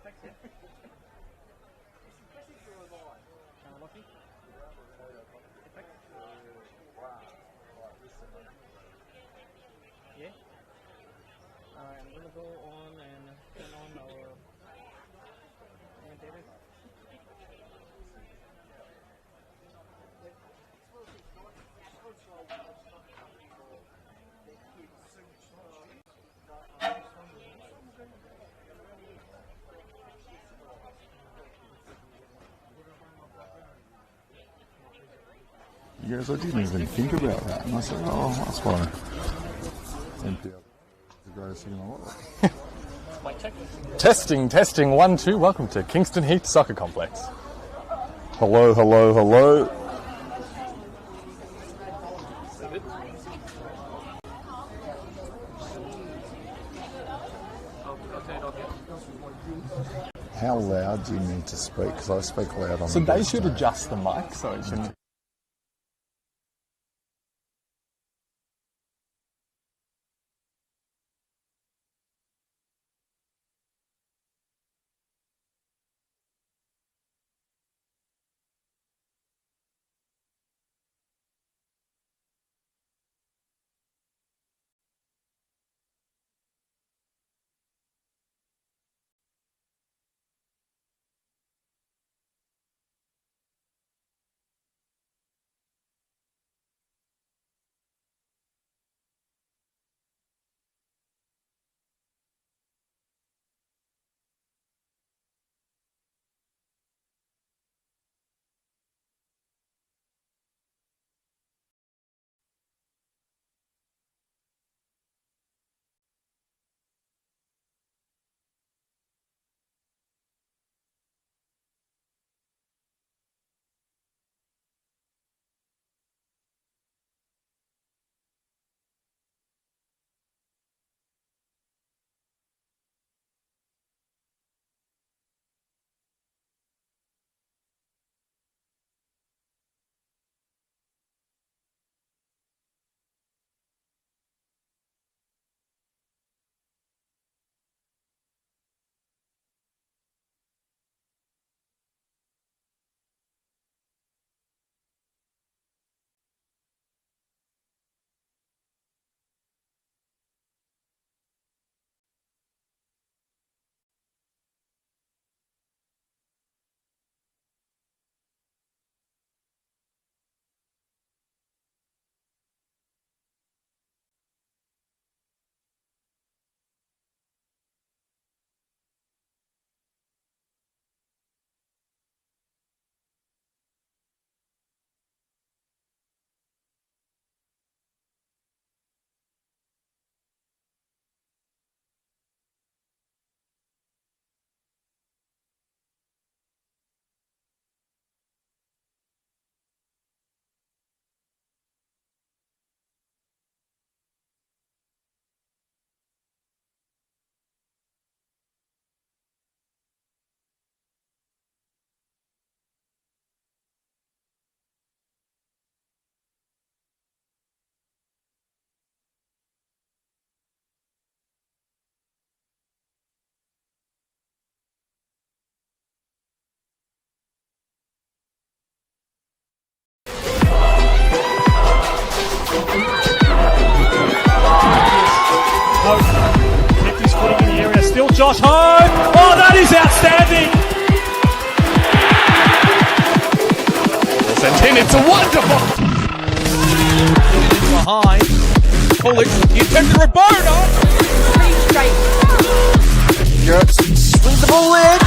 Yeah. Alright, I'm gonna go on and turn on our commentators. Yes, I didn't even think about that. And I said, oh, that's why NPLW the greatest thing in the world. Testing, 1, 2. Welcome to Kingston Heath Soccer Complex. Hello, hello, hello. How loud do you need to speak? Because I speak loud on So the they desk, should don't adjust the mic so it can... Kept his footing in the area. Still Josh Home. Oh, that is outstanding. Sent in, it's a wonderful... Behind. Pulling. He attempted Rabona. Gertz swings the ball in.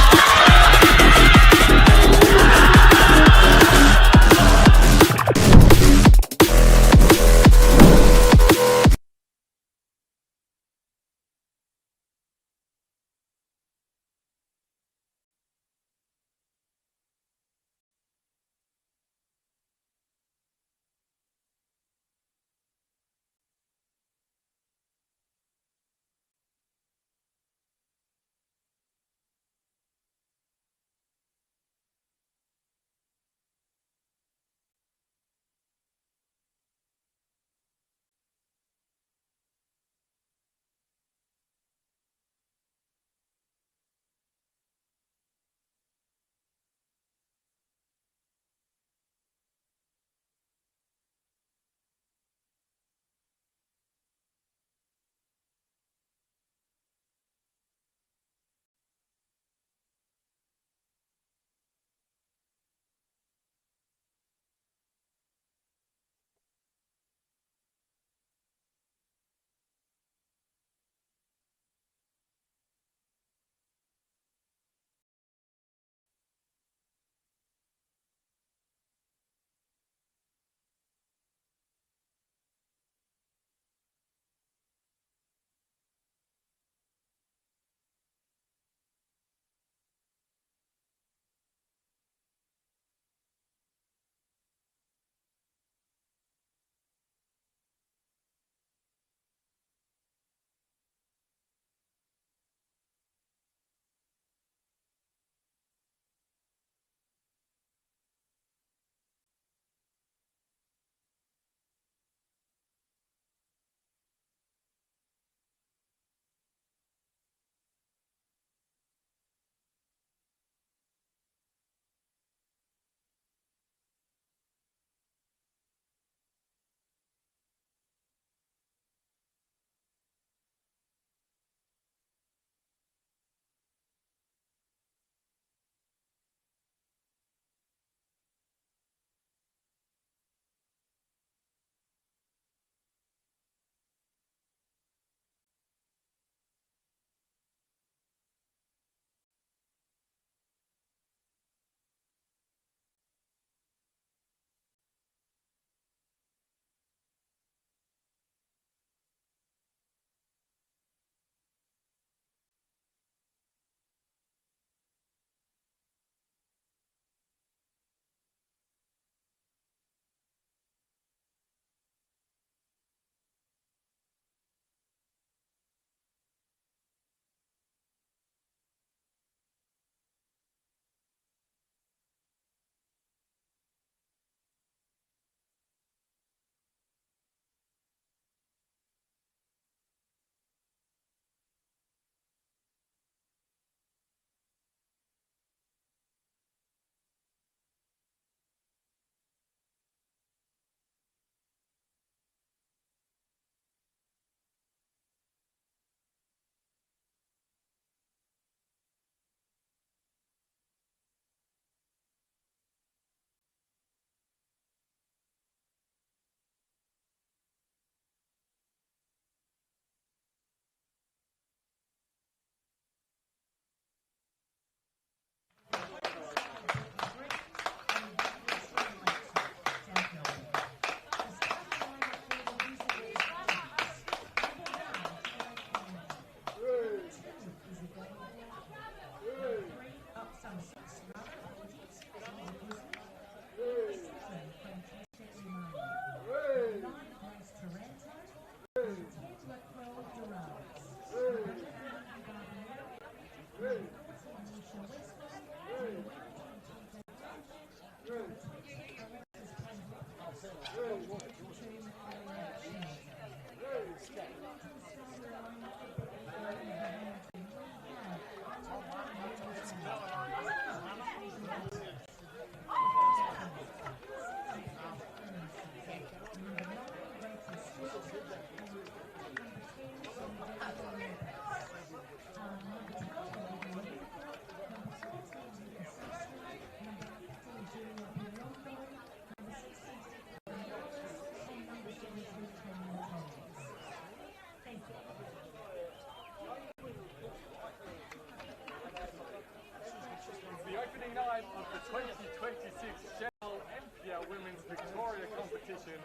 the 2026 Senol NPLW Women's Victoria competition,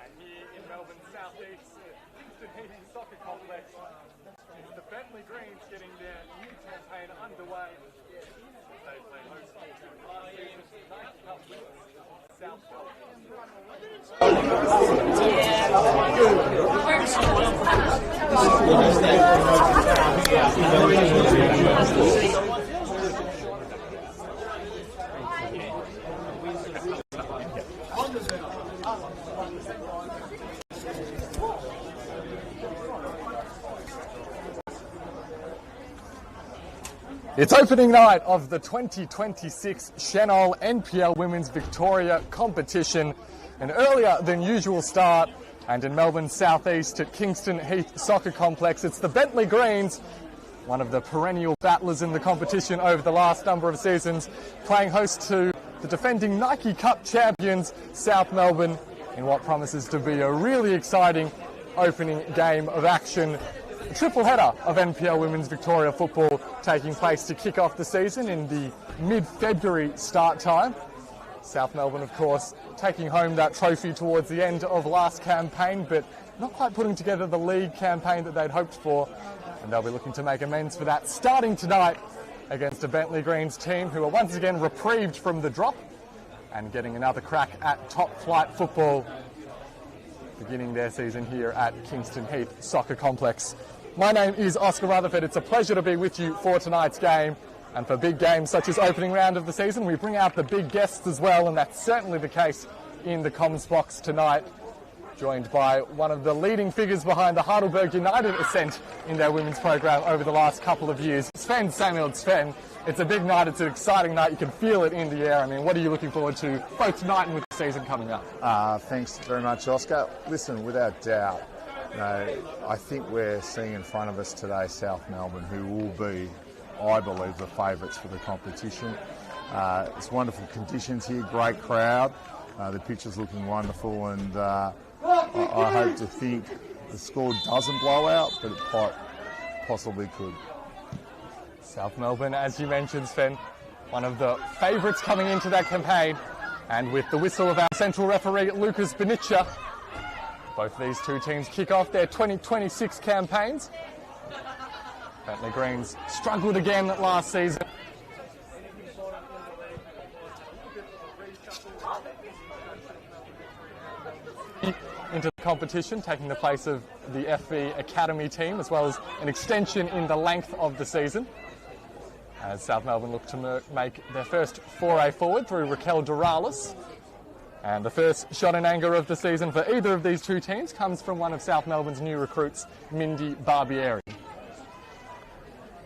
and here in Melbourne South East, Kingston Heath Soccer Complex, it's the Bentleigh Greens getting their new campaign underway. They play host to last season's Night Cup winners, South It's opening night of the 2026 Senol NPL Women's Victoria competition. An earlier than usual start, and in Melbourne South East at Kingston Heath Soccer Complex, it's the Bentleigh Greens, one of the perennial battlers in the competition over the last number of seasons, playing host to the defending Nike Cup champions South Melbourne in what promises to be a really exciting opening game of action. A triple header of NPL Women's Victoria football taking place to kick off the season in the mid-February start time. South Melbourne, of course, taking home that trophy towards the end of last campaign, but not quite putting together the league campaign that they'd hoped for, and they'll be looking to make amends for that starting tonight against a Bentleigh Greens team who are once again reprieved from the drop and getting another crack at top flight football, beginning their season here at Kingston Heath Soccer Complex. My name is Oscar Rutherford. It's a pleasure to be with you for tonight's game. And for big games such as opening round of the season, we bring out the big guests as well, and that's certainly the case in the comms box tonight. Joined by one of the leading figures behind the Heidelberg United ascent in their women's program over the last couple of years, Sven Samuel. Sven, it's a big night, it's an exciting night, you can feel it in the air. I mean, what are you looking forward to both tonight and with the season coming up? Thanks very much, Oscar. Listen, without doubt, I think we're seeing in front of us today South Melbourne, who will be, I believe, the favourites for the competition. It's wonderful conditions here, great crowd, the pitch is looking wonderful, and I hope to think the score doesn't blow out, but it quite possibly could. South Melbourne, as you mentioned, Sven, one of the favourites coming into that campaign, and with the whistle of our central referee, Lucas Benicia, both these two teams kick off their 2026 campaigns. Bentleigh Greens struggled again last season. Into the competition, taking the place of the FV Academy team, as well as an extension in the length of the season, as South Melbourne look to make their first foray forward through Raquel Doralis. And the first shot in anger of the season for either of these two teams comes from one of South Melbourne's new recruits, Mindy Barbieri.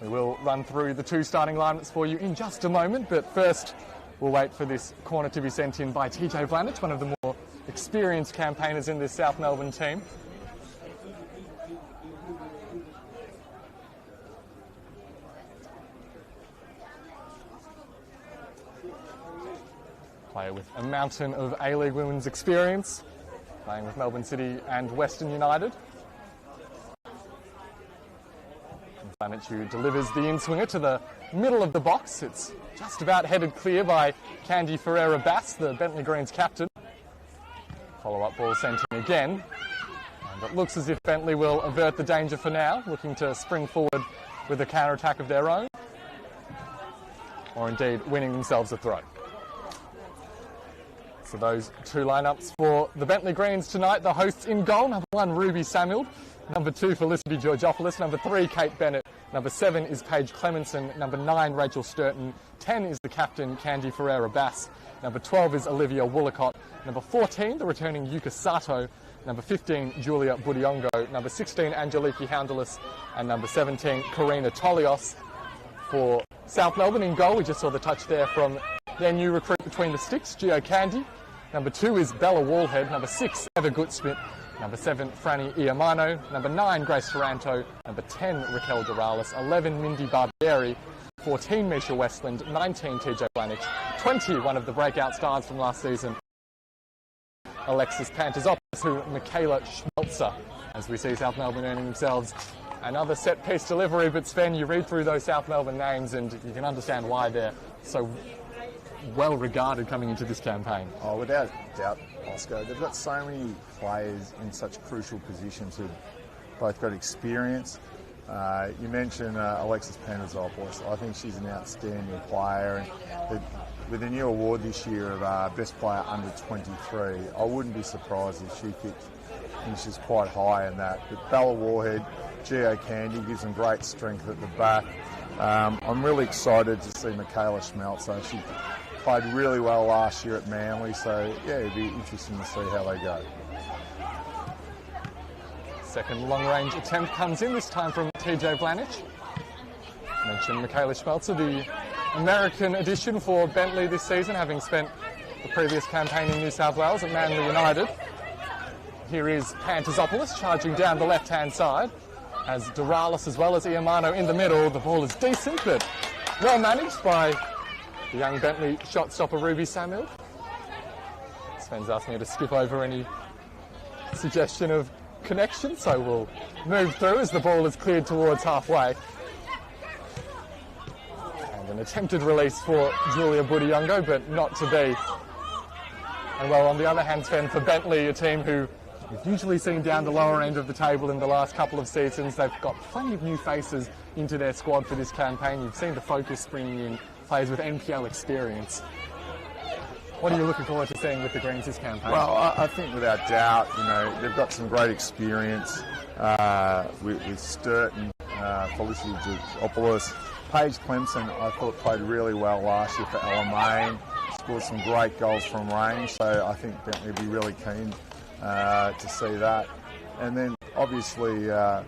We will run through the two starting lineups for you in just a moment, but first we'll wait for this corner to be sent in by TJ Blanich, one of the more experienced campaigners in this South Melbourne team. Player with a mountain of A-League women's experience, playing with Melbourne City and Western United. Blanich, who delivers the in-swinger to the middle of the box. It's just about headed clear by Candy Ferreira-Bass, the Bentleigh Greens captain. Follow-up ball sent in again. And it looks as if Bentleigh will avert the danger for now, looking to spring forward with a counter-attack of their own, or indeed winning themselves a throw. So those two lineups for the Bentleigh Greens tonight. The hosts in goal, number 1, Ruby Samuel. Number 2, Felicity Georgopoulos. Number 3, Kate Bennett. Number 7 is Paige Clemenson. Number 9, Rachel Sturton. 10 is the captain, Candy Ferreira-Bass. Number 12 is Olivia Woolacott. Number 14, the returning Yuka Sato. Number 15, Julia Budiongo. Number 16, Angeliki Houndalis. And number 17, Karina Tolios. For South Melbourne in goal, we just saw the touch there from their new recruit between the sticks, Gio Candy. Number 2 is Bella Wallhead. Number 6, Eva Goodsmith. Number 7, Franny Iamano. Number 9, Grace Taranto. Number 10, Raquel Doralis. 11, Mindy Barbieri. 14, Misha Westland. 19, TJ Blanich. 20, one of the breakout stars from last season, Alexis Pantazopoulos, who Michaela Schmelzer, as we see South Melbourne earning themselves another set-piece delivery. But Sven, you read through those South Melbourne names and you can understand why they're so well regarded coming into this campaign. Oh, without doubt, Oscar. They've got so many players in such crucial positions who've both got experience. You mentioned Alexis Panagopoulos. I think she's an outstanding player. And with the new award this year of Best Player Under 23, I wouldn't be surprised if she finishes quite high in that. But Bella Warhead, Gio Candy gives them great strength at the back. I'm really excited to see Michaela Schmelzer. She played really well last year at Manly, so yeah, it'd be interesting to see how they go. Second long-range attempt comes in, this time from TJ Blanich. Mentioned Michaela Schmelzer, the American addition for Bentleigh this season, having spent the previous campaign in New South Wales at Manly United. Here is Panagopoulos charging down the left-hand side. Has Doralis as well as Iamano in the middle. The ball is decent, but well managed by the young Bentleigh shot stopper Ruby Samuel. Sven's asking me to skip over any suggestion of connection, so we'll move through as the ball is cleared towards halfway. And an attempted release for Julia Budiongo, but not to be. And well, on the other hand, Sven, for Bentleigh, a team who we've usually seen down the lower end of the table in the last couple of seasons, they've got plenty of new faces into their squad for this campaign. You've seen the focus bringing in players with NPL experience. What are you looking forward to seeing with the Greens this campaign? Well, I think without doubt, they've got some great experience with Sturton, Felicity Georgopoulos. Paige Clemson, I thought, played really well last year for Alamein. Scored some great goals from range, so I think Bentley would be really keen to see that. And then, obviously, I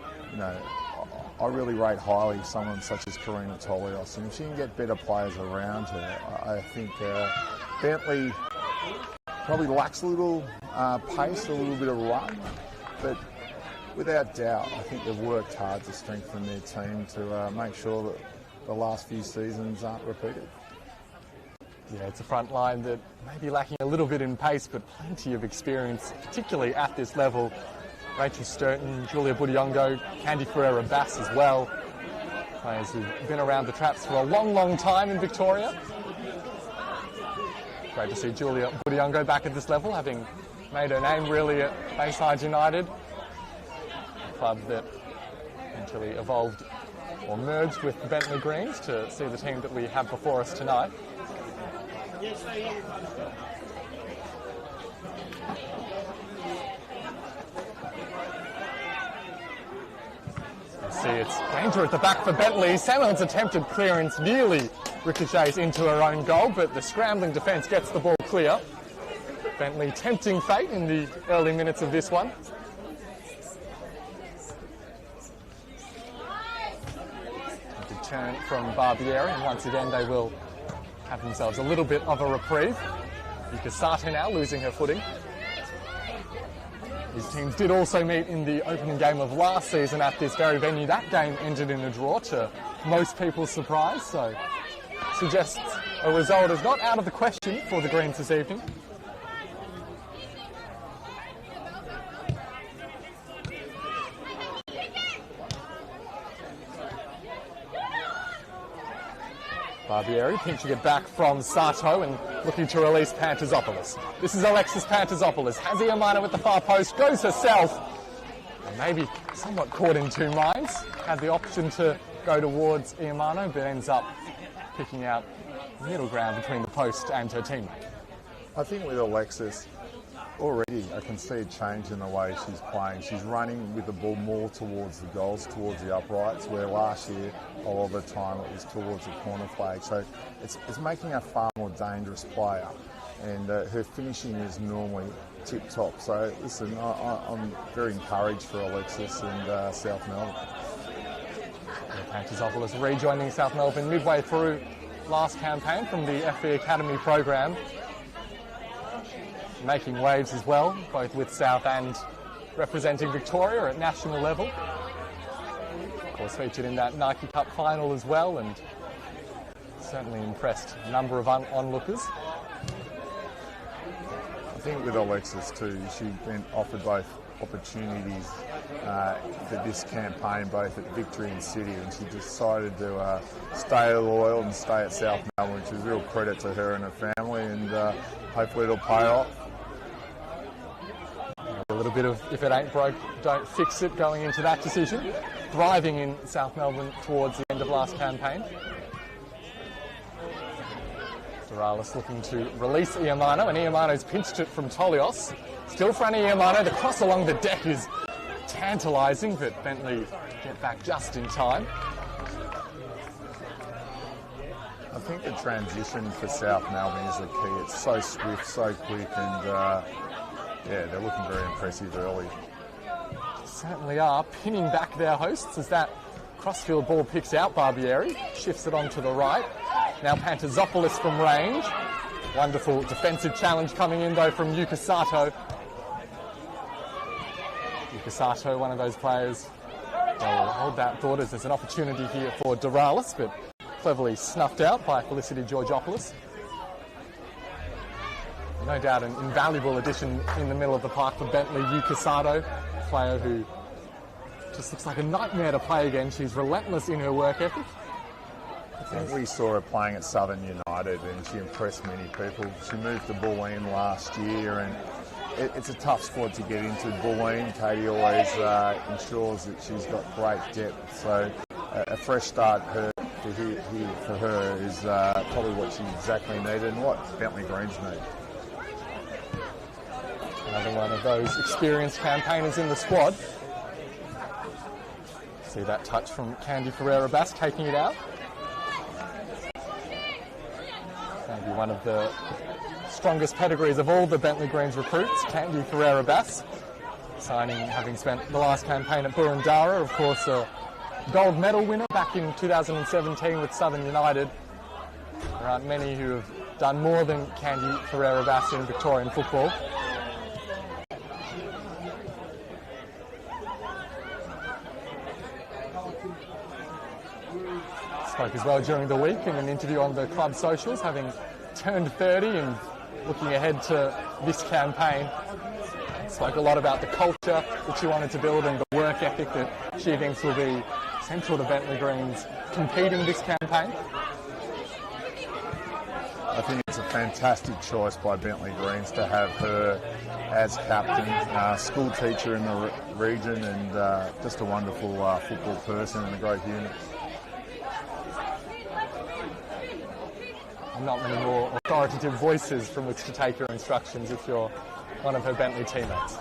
really rate highly someone such as Karina Tolios, and if she can get better players around her, I think Bentleigh probably lacks a little pace, a little bit of run, but without doubt, I think they've worked hard to strengthen their team to make sure that the last few seasons aren't repeated. Yeah, it's a front line that may be lacking a little bit in pace, but plenty of experience, particularly at this level. Rachel Sturton, Julia Budiongo, Candy Ferreira-Bass as well. Players who've been around the traps for a long, long time in Victoria. Great to see Julia Budiongo back at this level, having made her name really at Bayside United, a club that eventually evolved or merged with the Bentleigh Greens to see the team that we have before us tonight. You see it's danger at the back for Bentleigh. Samuel's attempted clearance nearly ricochets into her own goal, but the scrambling defence gets the ball clear. Bentleigh tempting fate in the early minutes of this one. A good turn from Barbieri, and once again they will have themselves a little bit of a reprieve. Yukasate now losing her footing. These teams did also meet in the opening game of last season at this very venue. That game ended in a draw, to most people's surprise, so suggests a result is not out of the question for the Greens this evening. Barbieri pinching it back from Sato and looking to release Panagopoulos. This is Alexis Panagopoulos. Has Iamano at the far post, goes herself. And maybe somewhat caught in two minds. Had the option to go towards Iamano, but ends up picking out middle ground between the post and her teammate. I think with Alexis, already I can see a change in the way she's playing. She's running with the ball more towards the goals, towards the uprights, where last year a lot of the time it was towards the corner flag. So it's making her a far more dangerous player, and her finishing is normally tip-top. So listen, I'm very encouraged for Alexis and South Melbourne. Panagopoulos rejoining South Melbourne midway through last campaign from the FB Academy program. Making waves as well, both with South and representing Victoria at national level. Of course, featured in that Nike Cup final as well, and certainly impressed a number of onlookers. I think with Alexis too, she's been offered both opportunities for this campaign, both at Victory and City, and she decided to stay loyal and stay at South Melbourne, which is a real credit to her and her family, and hopefully it'll pay off. A little bit of if it ain't broke, don't fix it going into that decision. Thriving in South Melbourne towards the end of last campaign. Doralis looking to release Iamano, and Iamano's pinched it from Tolios. Still for Iamano, the cross along the deck is tantalising, but Bentleigh get back just in time. I think the transition for South Melbourne is the key. It's so swift, so quick, and yeah, they're looking very impressive early. Certainly are, pinning back their hosts as that crossfield ball picks out Barbieri, shifts it on to the right. Now Pantazopoulos from range. Wonderful defensive challenge coming in though from Yuka Sato. Yuka Sato, one of those players. Well, hold that thought as there's an opportunity here for Doralis, but cleverly snuffed out by Felicity Georgopoulos. No doubt an invaluable addition in the middle of the park for Bentleigh. Yuka Sato, a player who just looks like a nightmare to play against. She's relentless in her work ethic. We saw her playing at Southern United and she impressed many people. She moved to Bulleen last year, and it's a tough squad to get into. Bulleen, Katie always ensures that she's got great depth, so a fresh start for her is probably what she exactly needed and what Bentleigh Greens need. Another one of those experienced campaigners in the squad. See that touch from Candy Ferreira-Bass taking it out. Maybe one of the strongest pedigrees of all the Bentleigh Greens recruits, Candy Ferreira-Bass, signing, having spent the last campaign at Burundara, of course a gold medal winner back in 2017 with Southern United. There aren't many who have done more than Candy Ferreira-Bass in Victorian football. Spoke as well during the week in an interview on the club socials, having turned 30 and looking ahead to this campaign. Spoke a lot about the culture that she wanted to build and the work ethic that she thinks will be central to Bentleigh Greens competing this campaign. I think it's a fantastic choice by Bentleigh Greens to have her as captain, school teacher in the region, and just a wonderful football person and a great unit. Not many more authoritative voices from which to take your instructions if you're one of her Bentleigh teammates.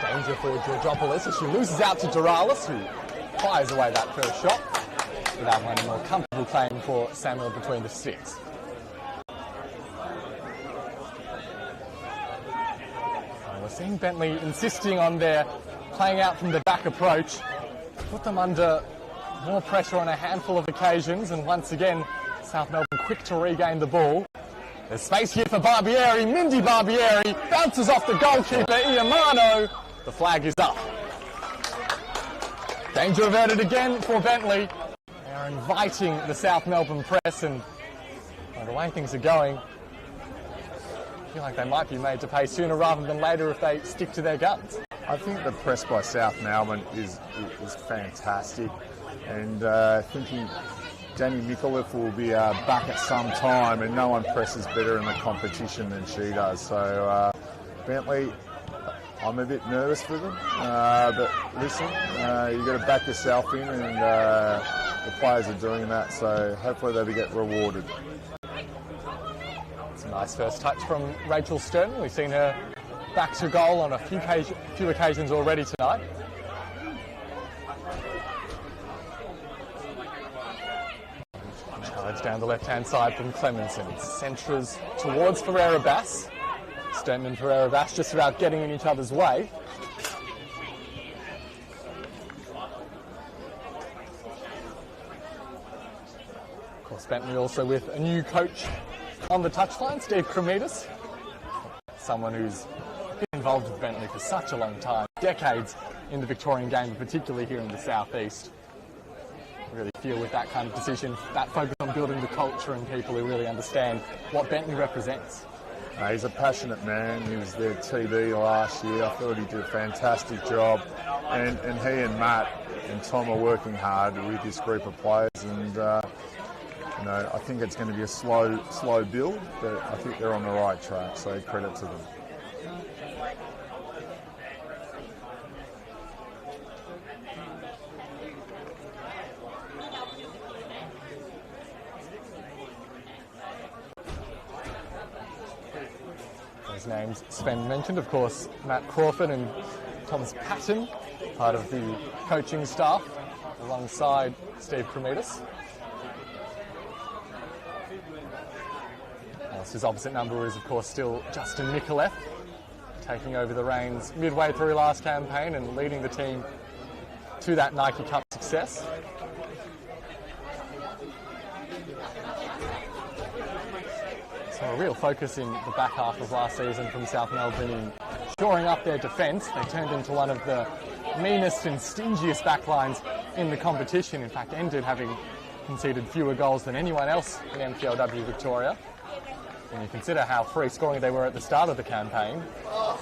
Danger for Georgopoulos as she loses out to Doralis, who fires away that first shot without one more comfortable claim for Samuel between the sticks. We're seeing Bentleigh insisting on their playing out from the back approach, put them under more pressure on a handful of occasions, and once again South Melbourne quick to regain the ball. There's space here for Barbieri. Mindy Barbieri bounces off the goalkeeper Iamano. The flag is up. Danger averted again for Bentleigh. They are inviting the South Melbourne press, and the way things are going, I feel like they might be made to pay sooner rather than later if they stick to their guns. I think the press by South Melbourne is fantastic, and I think Danny Mikulev will be back at some time, and no one presses better in the competition than she does. So Bentleigh, I'm a bit nervous for them, but listen, you've got to back yourself in, and the players are doing that, so hopefully they'll get rewarded. It's a nice first touch from Rachel Sturton. We've seen her back to goal on a few occasions already tonight. Charge down the left-hand side from Clemenson. Centres towards Ferreira-Bass. Sturton and Ferreira-Bass just about getting in each other's way. Of course, Bentleigh also with a new coach on the touchline, Steve Kremidas. Someone who's been involved with Bentleigh for such a long time, decades in the Victorian game, but particularly here in the southeast. I really feel with that kind of decision, that focus on building the culture and people who really understand what Bentleigh represents. He's a passionate man. He was their TD last year. I thought he did a fantastic job. And he and Matt and Tom are working hard with this group of players. And, you know, I think it's going to be a slow build, but I think they're on the right track, so credit to them. Those names Sven mentioned, of course, Matt Crawford and Thomas Patton, part of the coaching staff, alongside Steve Cremitas. His opposite number is, of course, still Justin Mikulev, taking over the reins midway through last campaign and leading the team to that Nike Cup success. So a real focus in the back half of last season from South Melbourne in shoring up their defence. They turned into one of the meanest and stingiest backlines in the competition. In fact, ended having conceded fewer goals than anyone else in NPLW Victoria. When you consider how free scoring they were at the start of the campaign.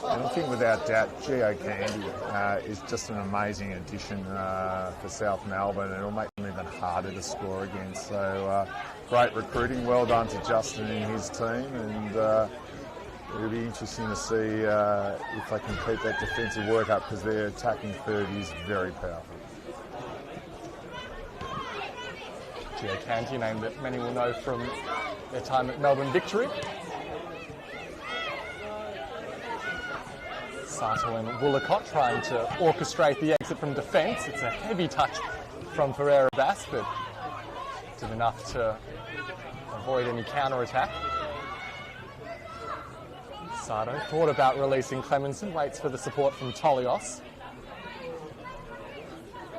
And I think without doubt, Gio Candy is just an amazing addition for South Melbourne. It'll make them even harder to score against. So great recruiting, well done to Justin and his team, and it'll be interesting to see if they can keep that defensive work up, because their attacking third is very powerful. Gio Canty, a name that many will know from their time at Melbourne Victory. Sato and Woolacott trying to orchestrate the exit from defence. It's a heavy touch from Ferreira Bass, but did enough to avoid any counter-attack. Sato thought about releasing Clemenson, waits for the support from Tolios.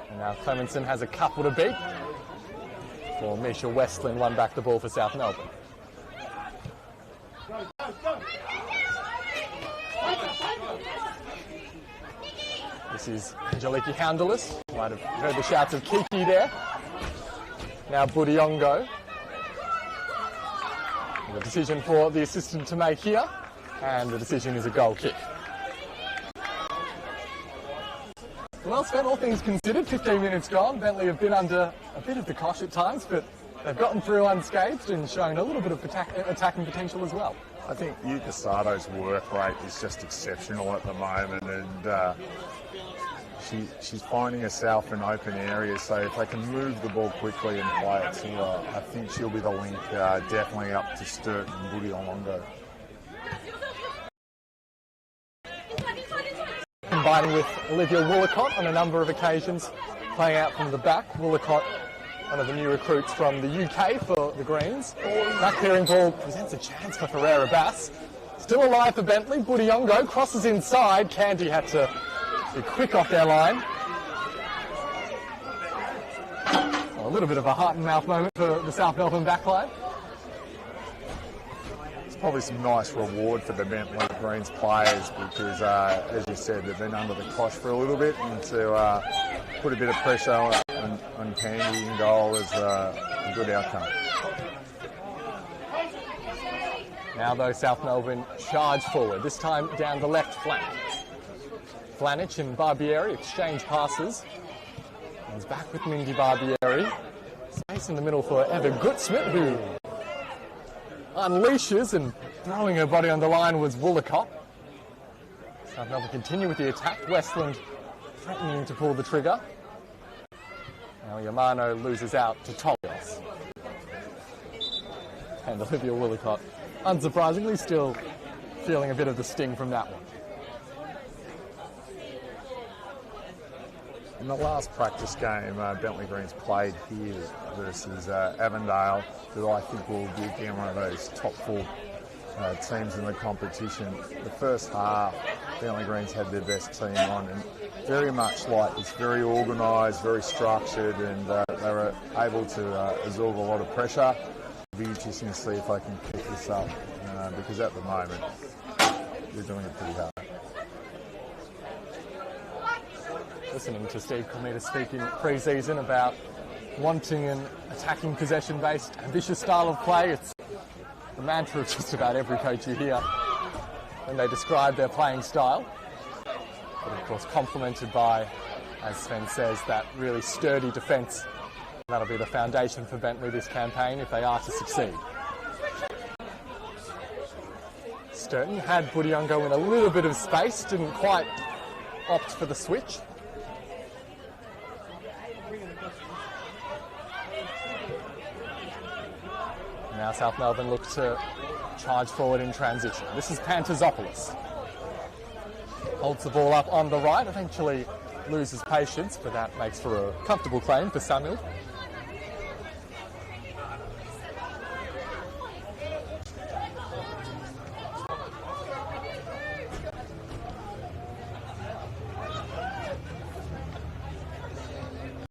And now Clemenson has a couple to beat. For Misha Westland won back the ball for South Melbourne. This is Angeliki Houndalis. Might have heard the shouts of Kiki there. Now Budiongo. The decision for the assistant to make here, and the decision is a goal kick. Well, Sven, all things considered, 15 minutes gone. Bentleigh have been under a bit of the cosh at times, but they've gotten through unscathed and shown a little bit of attacking potential as well. I think Yuka Sato's work rate is just exceptional at the moment, and she's finding herself in open areas, so if they can move the ball quickly and play it to her, I think she'll be the link definitely up to Sturt and Budiongo. Combining with Olivia Woolacott on a number of occasions, playing out from the back. Woolacott, one of the new recruits from the UK for the Greens. That clearing ball presents a chance for Ferreira Bass. Still alive for Bentleigh. Budiongo crosses inside. Candy had to be quick off their line. A little bit of a heart and mouth moment for the South Melbourne backline. Probably some nice reward for the Bentleigh Greens players, because, as you said, they've been under the cosh for a little bit, and to put a bit of pressure on Candy in goal is a good outcome. Now, though, South Melbourne charge forward, this time down the left flank. Flanich and Barbieri exchange passes. He's back with Mindy Barbieri. Space in the middle for Eva Gutsmith, who unleashes, and throwing her body on the line was Woolacott. South Melbourne continue with the attack. Westland threatening to pull the trigger. Now Yamano loses out to Tolios. And Olivia Woolacott, unsurprisingly, still feeling a bit of the sting from that one. In the last practice game, Bentleigh Greens played here versus Avondale, who I think will be again one of those top four teams in the competition. The first half, Bentleigh Greens had their best team on, and very much like this, very organised, very structured, and they were able to absorb a lot of pressure. It'll be interesting to see if they can keep this up, because at the moment, they're doing it pretty hard. listening to Steve Comita speak in pre-season about wanting an attacking possession-based, ambitious style of play. It's the mantra of just about every coach you hear when they describe their playing style. But of course complemented by, as Sven says, that really sturdy defence. That'll be the foundation for Bentleigh this campaign if they are to succeed. Sturton had Budiongo in a little bit of space, didn't quite opt for the switch. Now South Melbourne look to charge forward in transition. This is Pantazopoulos. Holds the ball up on the right, eventually loses patience, but that makes for a comfortable claim for Samuel.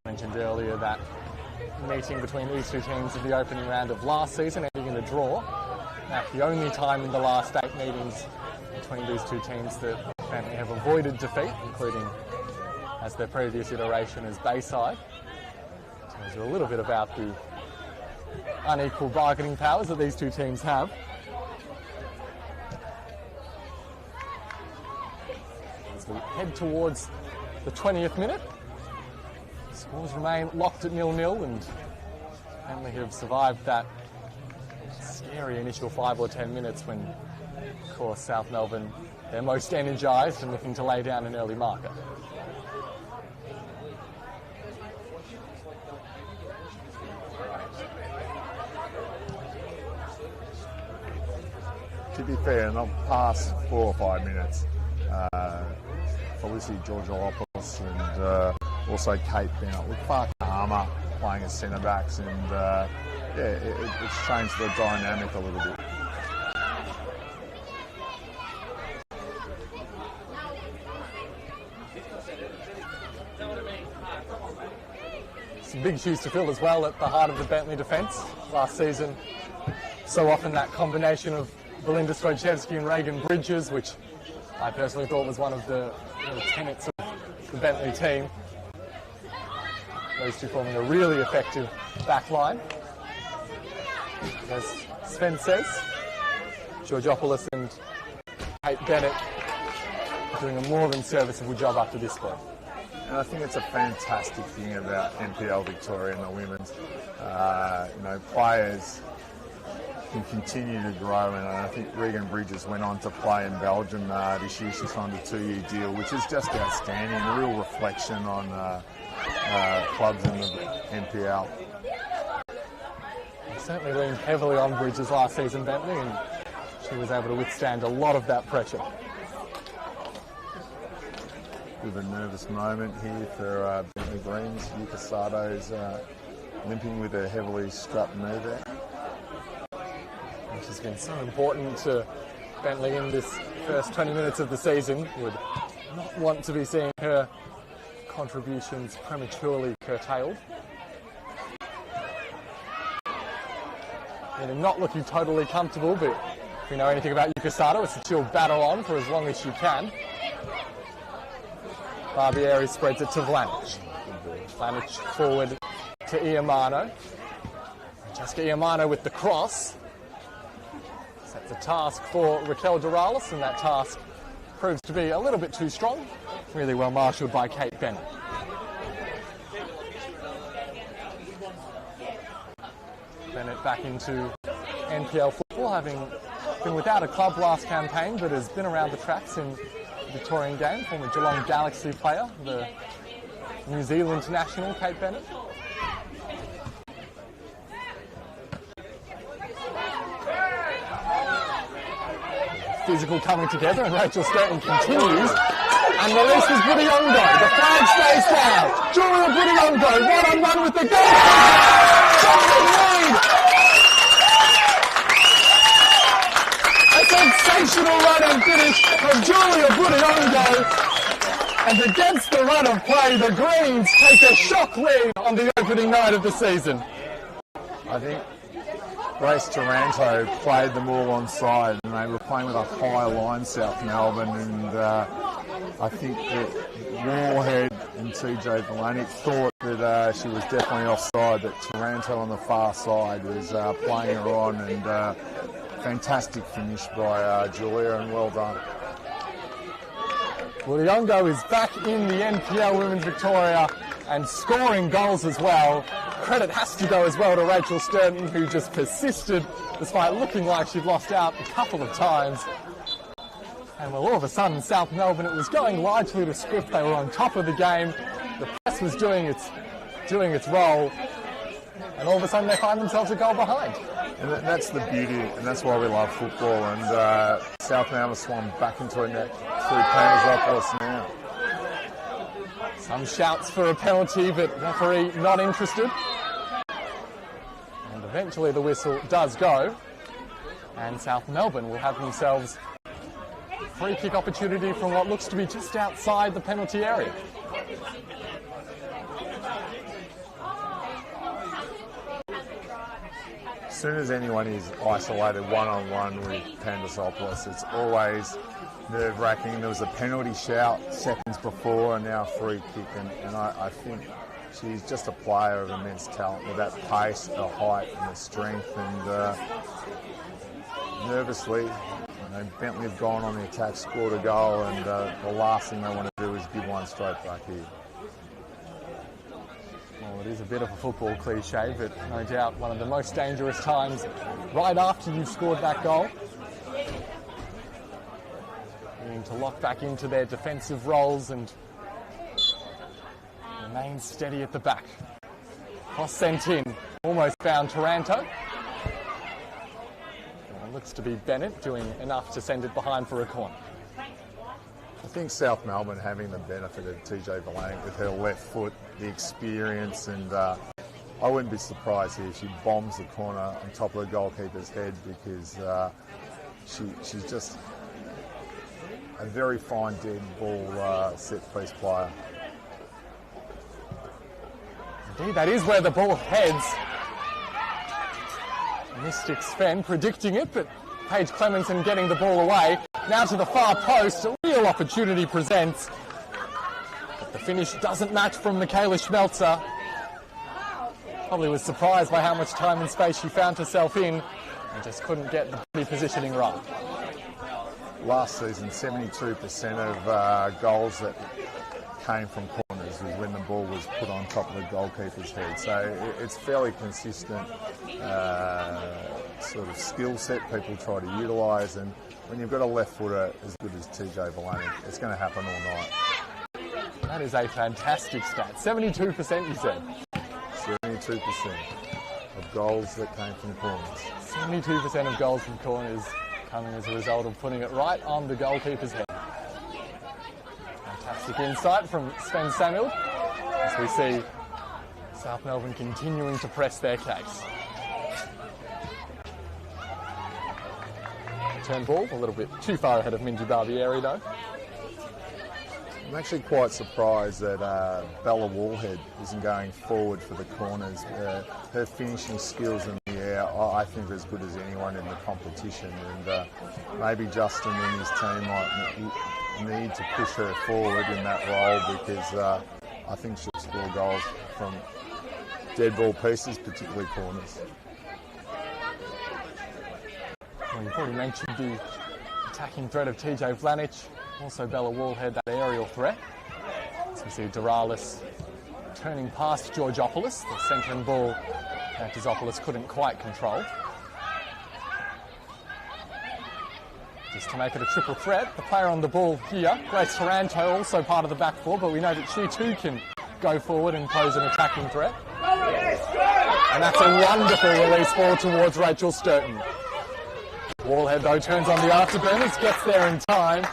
Mentioned earlier that meeting between these two teams in the opening round of last season, ending in a draw. That's the only time in the last 8 meetings between these two teams that Bentleigh have avoided defeat, including as their previous iteration as Bayside. Tells you a little bit about the unequal bargaining powers that these two teams have. As we head towards the 20th minute, scores remain locked at 0-0, and Bentleigh have survived that scary initial 5 or 10 minutes when, of course, South Melbourne, they're most energised and looking to lay down an early marker. To be fair, not past 4 or 5 minutes. Obviously, Georgiopoulos and also Kate Bennett look far calmer playing as centre backs, and it's changed the dynamic a little bit. Some big shoes to fill as well at the heart of the Bentleigh defence. Last season, so often that combination of Belinda Stojewski and Reagan Bridges, which I personally thought was one of the tenets of the Bentleigh team. Those two forming a really effective back line. As Sven says, Georgiopoulos and Kate Bennett are doing a more than serviceable job up to this point. And I think it's a fantastic thing about NPL Victoria and the women's. Players can continue to grow, and I think Regan Bridges went on to play in Belgium this year. She's signed a 2-year deal, which is just outstanding, a real reflection on clubs in the NPL. They certainly leaned heavily on Bridges last season, Bentleigh, and she was able to withstand a lot of that pressure. With a nervous moment here for Bentleigh Greens. Yuka Sato's limping with a heavily strapped knee there. Which has been so important to Bentleigh in this first 20 minutes of the season. Would not want to be seeing her contributions prematurely curtailed. And not looking totally comfortable, but if you know anything about Yuka Sato, it's that she'll battle on for as long as she can. Barbieri spreads it to Vlanic. Vlanic forward to Iamano. Jessica Iamano with the cross. That's a task for Raquel Doralis, and that task proves to be a little bit too strong. Really well marshalled by Kate Bennett. Bennett back into NPL football, having been without a club last campaign, but has been around the tracks in the Victorian game. Former Geelong Galaxy player, the New Zealand international, Kate Bennett. Physical coming together, and Rachel Sturton continues and releases Budiongo. The flag stays down. Julia Budiongo, one-on-one with the goal. Solid lead. A sensational run and finish from Julia Budiongo. And against the run of play, the Greens take a shock lead on the opening night of the season. I think Grace Taranto played them all on side, and they were playing with a high line, South Melbourne, and I think that Warhead and TJ Valanic thought that she was definitely offside, that Taranto on the far side was playing her on, and fantastic finish by Julia, and well done. Well, Yongo is back in the NPL Women's Victoria and scoring goals as well. Credit has to go as well to Rachel Sturton, who just persisted despite looking like she'd lost out a couple of times. And well, all of a sudden, South Melbourne, it was going largely to script. They were on top of the game. The press was doing its role. And all of a sudden, they find themselves a goal behind. And that's the beauty, and that's why we love football. And South Melbourne swung back into a net through Panagopoulos now. Some shouts for a penalty, but referee not interested. And eventually the whistle does go. And South Melbourne will have themselves a free kick opportunity from what looks to be just outside the penalty area. As soon as anyone is isolated one-on-one with Panagopoulos, it's always nerve-wracking. There was a penalty shout seconds before, and now a free kick, and I think she's just a player of immense talent with that pace, the height and the strength, and nervously, Bentleigh have gone on the attack, scored a goal, and the last thing they want to do is give one straight back here. Well, it is a bit of a football cliche, but no doubt one of the most dangerous times right after you've scored that goal. Needing to lock back into their defensive roles and remain steady at the back. Cross sent in, almost found Taranto. Well, it looks to be Bennett doing enough to send it behind for a corner. I think South Melbourne having the benefit of TJ Valanic with her left foot, the experience, and I wouldn't be surprised here if she bombs the corner on top of the goalkeeper's head, because she's just a very fine dead ball set-piece player. Indeed, that is where the ball heads. Mystic Sven predicting it, but Paige Clemenson getting the ball away. Now to the far post, a real opportunity presents. But the finish doesn't match from Michaela Schmelzer. Probably was surprised by how much time and space she found herself in and just couldn't get the body positioning right. Last season, 72% of goals that came from corners was when the ball was put on top of the goalkeeper's head. So it's fairly consistent sort of skill set people try to utilise, and when you've got a left footer as good as TJ Valanic, it's going to happen all night. That is a fantastic stat. 72% you said. 72% of goals that came from corners. 72% of goals from corners coming as a result of putting it right on the goalkeeper's head. Fantastic insight from Sven Samuel as we see South Melbourne continuing to press their case. Turn ball a little bit too far ahead of Minji Barbieri though. I'm actually quite surprised that Bella Wallhead isn't going forward for the corners. Her finishing skills in the air, I think, are as good as anyone in the competition, and maybe Justin and his team might need to push her forward in that role, because I think she'll score goals from dead ball pieces, particularly corners. Well, you've already mentioned the attacking threat of TJ Vlanic, also Bella Wallhead, that aerial threat. So we see Doralis turning past Georgopoulos, the centering ball that Dizopoulos couldn't quite control. Just to make it a triple threat, the player on the ball here, Grace Taranto, also part of the back four, but we know that she too can go forward and pose an attacking threat. And that's a wonderful release ball towards Rachel Sturton. Wallhead though turns on the afterburners, gets there in time,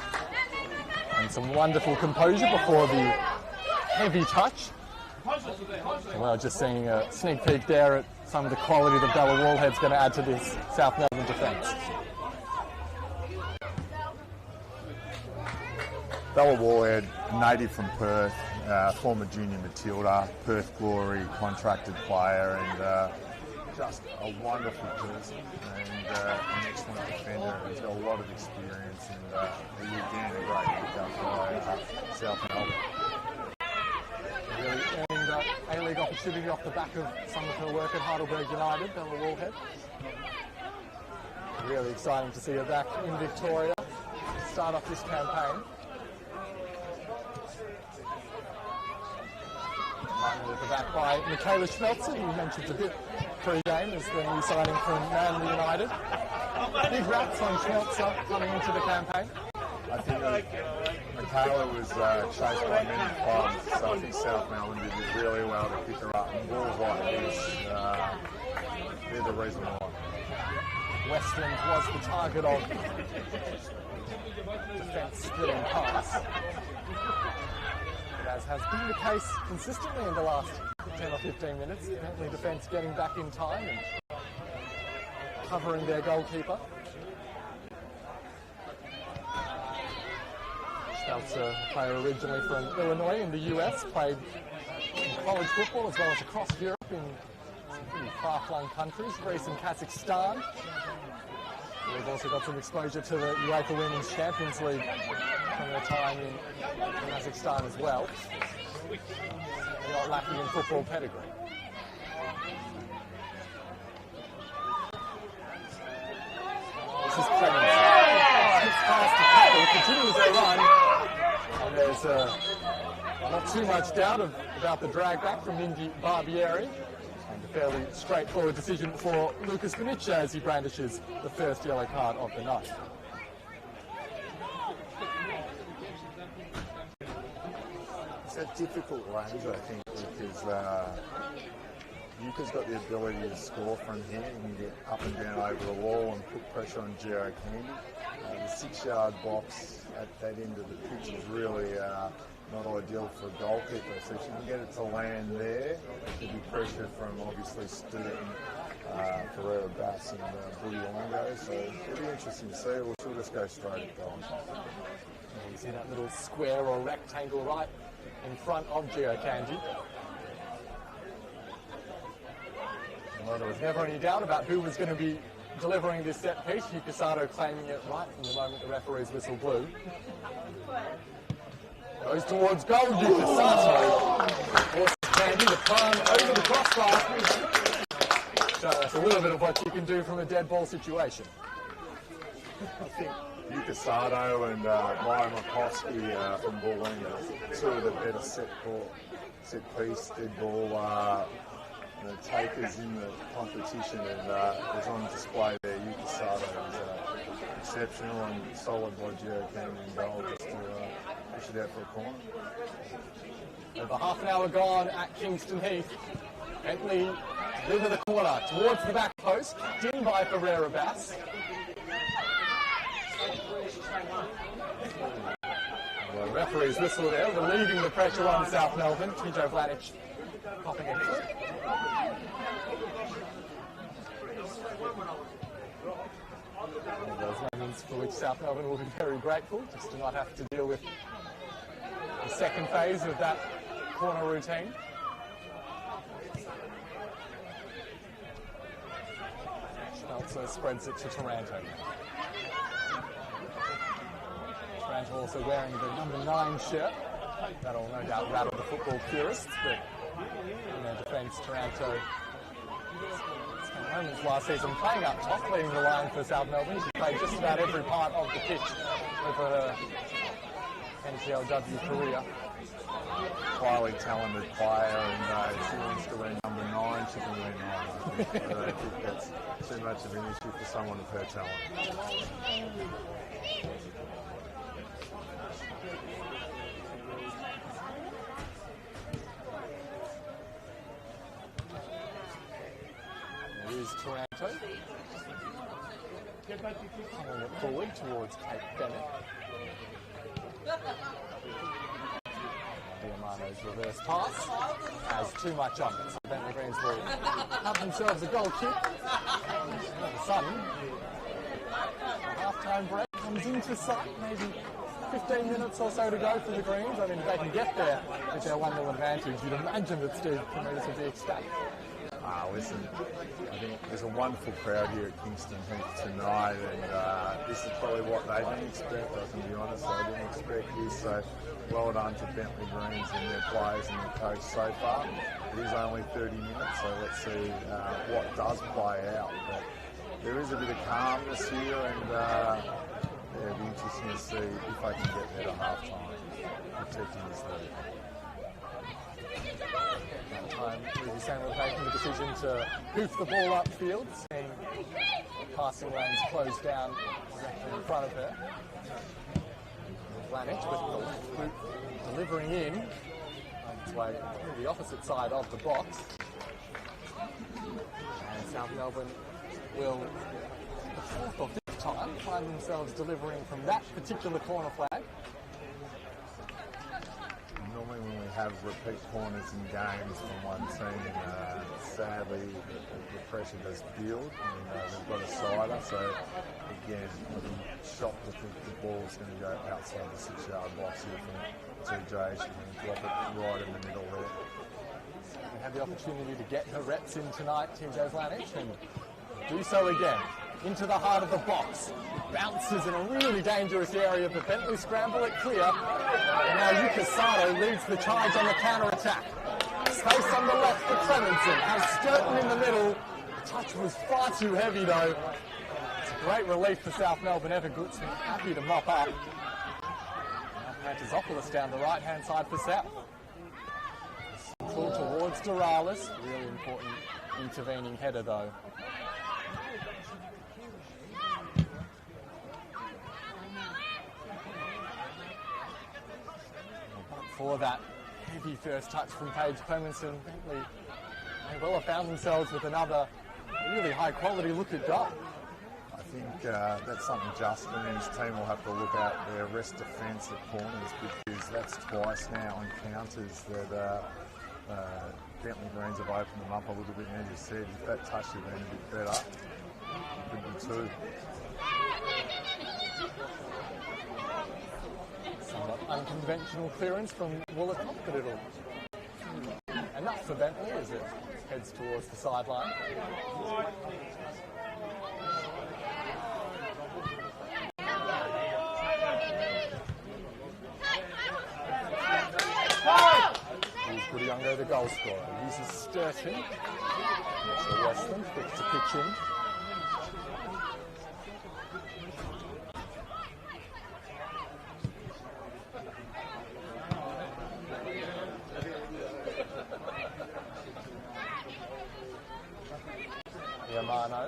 and some wonderful composure before the heavy touch. And we're just seeing a sneak peek there at some of the quality that Bella Wallhead's going to add to this South Melbourne defence. Bella Wallhead, native from Perth, former junior Matilda, Perth Glory contracted player, and just a wonderful person and an excellent defender. He's got a lot of experience, and again, a great pickup by South Melbourne. A-League opportunity off the back of some of her work at Heidelberg United, Bella Wallhead. Really exciting to see her back in Victoria to start off this campaign. Partnered at the back by Michaela Schmelzer, who mentioned a bit pre-game as the new signing from Manly United. Big rats on Schmelzer coming into the campaign. I think Michaela was chased by many clubs, so I think South Melbourne did really well to pick her up. And balls like this, they're the reason why. Westland was the target of defence splitting pass. But as has been the case consistently in the last 10 or 15 minutes, Bentleigh defence getting back in time and covering their goalkeeper. Schmelzer, a player originally from Illinois in the US, played in college football as well as across Europe in some pretty far-flung countries, Greece and Kazakhstan. We've also got some exposure to the UEFA Women's Champions League from their time in Kazakhstan as well. They're not lacking in football pedigree. This is Clemens. Skips past the tackle, continues their run, and there's not too much doubt about the drag back from Indy Barbieri. And a fairly straightforward decision for Lucas Vinicia as he brandishes the first yellow card of the night. It's a difficult range, I think, because Yuka's got the ability to score from here. He can get up and down over the wall and put pressure on Gero Candy. The 6-yard box at that end of the pitch is really not ideal for a goalkeeper. So if you can get it to land there, there'll be pressure from obviously Stewart and Ferreira Bass and Buddy Longo. So it'll be interesting to see. Or she'll just go straight at goal. You see that little square or rectangle right in front of Gero Candy. Well, there was never any doubt about who was going to be delivering this set piece. Yukasato claiming it right from the moment the referee's whistle blew. Goes towards goal, Yukasato. Forces Candy to palm over the crossbar. So that's a little bit of what you can do from a dead ball situation. I think Yukasato and Maya Makovsky from Bulleen are two of the better set piece, dead ball takers in the competition, and was on display there. Yukasato was exceptional and solid by Gero Candy in goal just to push it out for a corner. Over half an hour gone at Kingston Heath. Bentleigh deliver the corner towards the back post, kicked in by Ferreira Bass. The referee's whistle there, relieving the pressure on South Melbourne. Tijo Vladic popping it. One of those moments for which South Melbourne will be very grateful, just to not have to deal with the second phase of that corner routine. Schmelzer spreads it to Taranto. Taranto also wearing the number 9 shirt. That'll no doubt rattle the football purists, but in their defence, Taranto spent moments last season playing up top, leading the line for South Melbourne. She played just about every part of the pitch over her NPLW career. Highly talented player, and if she wants to wear number 9, she can wear 9. I don't think that's too much of an issue for someone of her talent. There is Taranto. Pulling it forward towards Kate Bennett. Diamano's reverse pass has too much on it. So Bentleigh Greens will have themselves a goal kick. All of a sudden, a half-time break comes into sight. Maybe 15 minutes or so to go for the Greens. I mean, if they can get there with their 1-0 advantage, you'd imagine that Steve Cremers would be ecstatic. Listen, I think there's a wonderful crowd here at Kingston Heath tonight, and this is probably what they didn't expect. I can be honest, they didn't expect this. So well done to Bentleigh Greens and their players and their coach so far. It is only 30 minutes, so let's see what does play out. But there is a bit of calmness here, and it'll be interesting to see if they can get there at half-time, protecting this lead. That time, Levy Senol making the decision to hoof the ball upfield, seeing the passing lanes closed down directly in front of her. Lanich with the left boot delivering in on its way to the opposite side of the box. And South Melbourne will, the fourth or fifth time, find themselves delivering from that particular corner flag. Normally when we have repeat corners in games from one team, sadly the pressure does build, and they've got a sider, so again I'd be shocked to think the ball's going to go outside the 6-yard box here from TJ. She's going to drop it right in the middle there. We had the opportunity to get her reps in tonight, TJ Lanich, and do so again. Into the heart of the box. Bounces in a really dangerous area, but Bentleigh scramble it clear. And now Yuka Sato leads the charge on the counter-attack. Space on the left for Clemenson. Has Sturton in the middle. The touch was far too heavy though. It's a great relief for South Melbourne. Evergoodson happy to mop up. Now Pantazopoulos down the right-hand side for South. Pull towards Doralis. Really important intervening header though. For that heavy first touch from Paige Clemenson, Bentleigh may well have found themselves with another really high quality look at goal. I think that's something Justin and his team will have to look at, their rest defence at corners, because that's twice now encounters that Bentleigh Greens have opened them up a little bit, and as you said, if that touch had been a bit better, it could be two. Somewhat unconventional clearance from Wollacott, but it'll enough for Bentleigh as it heads towards the sideline. Here's Budiongo, the goal scorer. Uses Sturton. Mitchell Westland, quick to pitch in. Yamano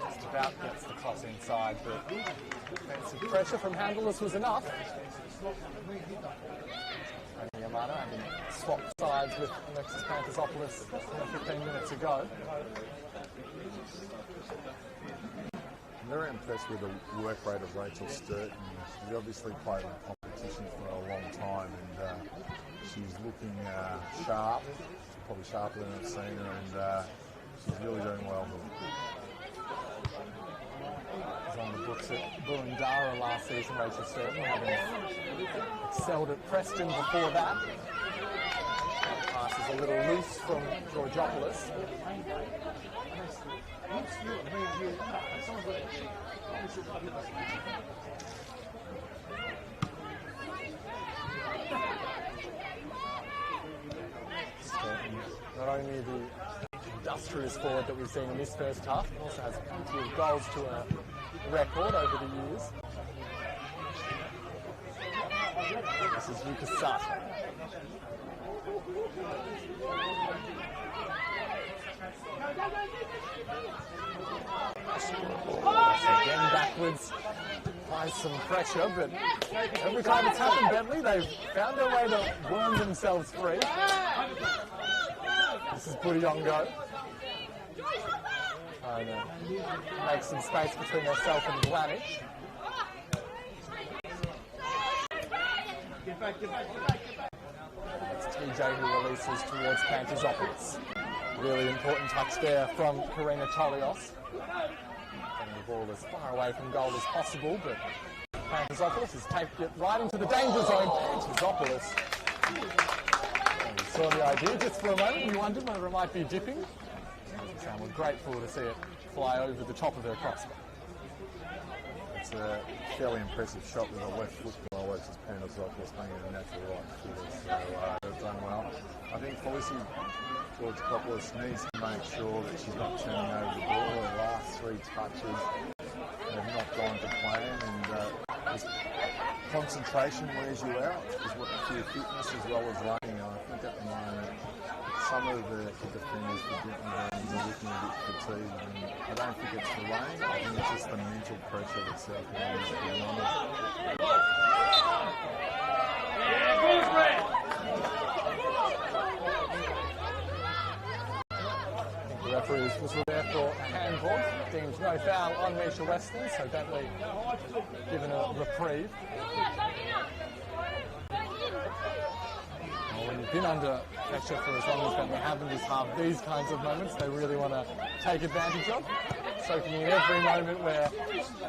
just about gets the cross inside, but defensive pressure from handlers was enough. And Yamano having swapped sides with Alexis Pantazopoulos 15 minutes ago. I'm very impressed with the work rate of Rachel Sturton. She's obviously played in competition for a long time, and she's looking sharp. Probably sharper than I've seen her, and she's really doing well. Was on the books at Bundara last season, Rachel Sturton, having excelled at Preston before that. Pass is a little loose from Georgopoulos. Not only the industrious forward that we've seen in this first half, but also has plenty of goals to a record over the years. This is Yuka Sato. Again backwards, finds some pressure, but every time it's happened, Bentleigh, they've found their way to worm themselves free. This is Budiongo. Trying to make some space between herself and Lanich. It's TJ who releases towards Pantazopoulos. Really important touch there from Karina Tolios. Getting the ball as far away from goal as possible, but Pantazopoulos has taken it right into the danger zone. Pantazopoulos. Saw the idea just for a moment. You wondered whether it might be dipping. Sam was grateful to see it fly over the top of her crossbar. It's it's a fairly impressive shot with a left foot goal. It's just Pandas like was playing in a natural right footer, so they've done well. I think Felicity George-Kopoulos needs to make sure that she's not turning over the ball. Her last 3 touches have not gone to plan, and concentration wears you out, is what pure fitness as well as running. And I think at the moment some of the defenders for Bentleigh are looking a bit fatigued, and I don't think it's the rain. I think it's just the mental pressure that South Melbourne is being under. The referees was there for a handball. Deems no foul on Misha Weston, so Bentleigh given a reprieve. When you've been under pressure for as long as Bentleigh have in this half, these kinds of moments they really want to take advantage of, soaking in every moment where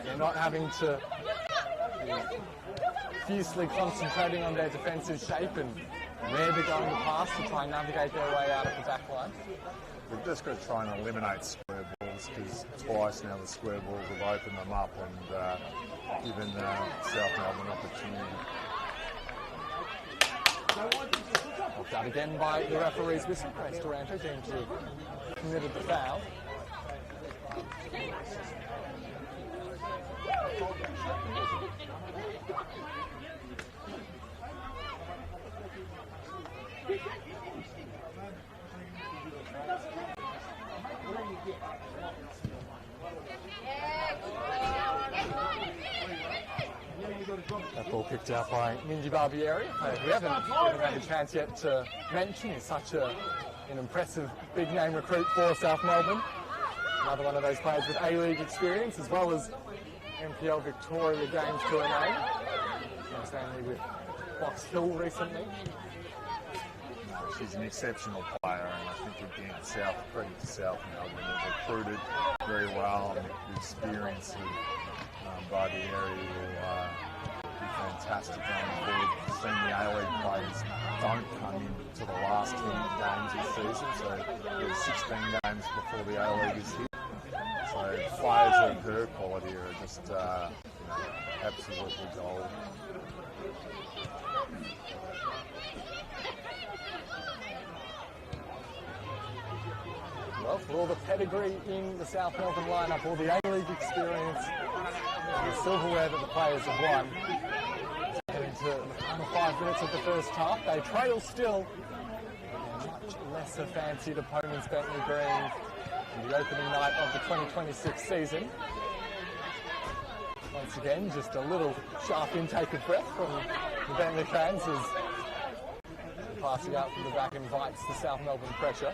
they're not having to be fiercely concentrating on their defensive shape and where they're going to pass to try and navigate their way out of the back line. We've just got to try and eliminate square balls, because twice now the square balls have opened them up and given South Melbourne opportunity. Knocked out again by the referee's whistle. Grace Taranto deemed to have committed the foul. That ball picked out by Mindy Barbieri, we haven't had a chance yet to mention. He's such an impressive big name recruit for South Melbourne. Another one of those players with A-League experience as well as NPL Victoria games to her name. Most namely with Box Hill recently. She's an exceptional player, and I think again, credit to South Melbourne. They've recruited very well, and the experience of Barbieri will be fantastic going forward. We've seen the A-League players don't come in to the last 10 games this season, so there's 16 games before the A-League is hit. So players of her quality are just absolutely gold. Well, for all the pedigree in the South Melbourne lineup, all the A-League experience, the silverware that the players have won, into the final 5 minutes of the first half, they trail still. Much lesser fancied opponents, Bentleigh Green, in the opening night of the 2026 season. Once again, just a little sharp intake of breath from the Bentleigh fans as the passing out from the back invites the South Melbourne pressure.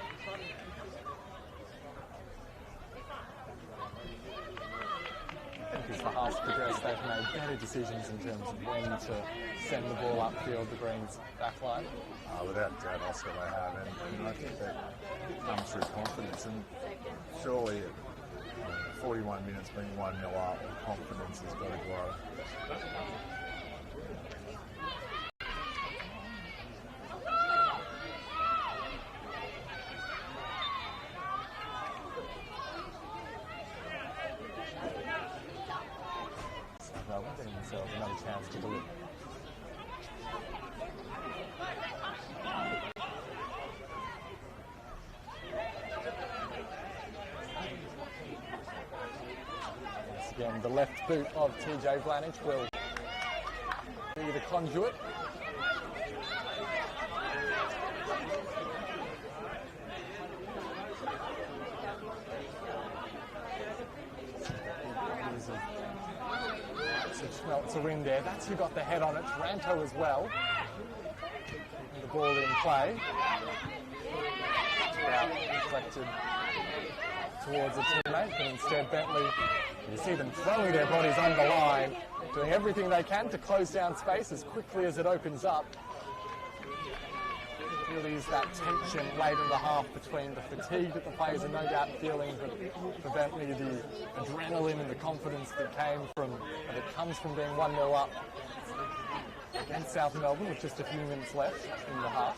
As the halves progress, they've made better decisions in terms of when to send the ball upfield, the Greens' back line. Without doubt, Oscar, they have, and I think that comes through confidence. And surely, 41 minutes being 1-0 up, confidence has got to grow. Giving themselves another chance to deliver. Once again, the left boot of TJ Blanich will be the conduit. Schmelzer in there. That's who got the head on it. Taranto as well. And the ball in play. About deflected towards a teammate, but instead Bentleigh, you see them throwing their bodies on the line, doing everything they can to close down space as quickly as it opens up. Really is that tension late in the half between the fatigue that the players are no doubt feeling, but for Bentleigh the adrenaline and the confidence that comes from being 1-0 up against South Melbourne with just a few minutes left in the half.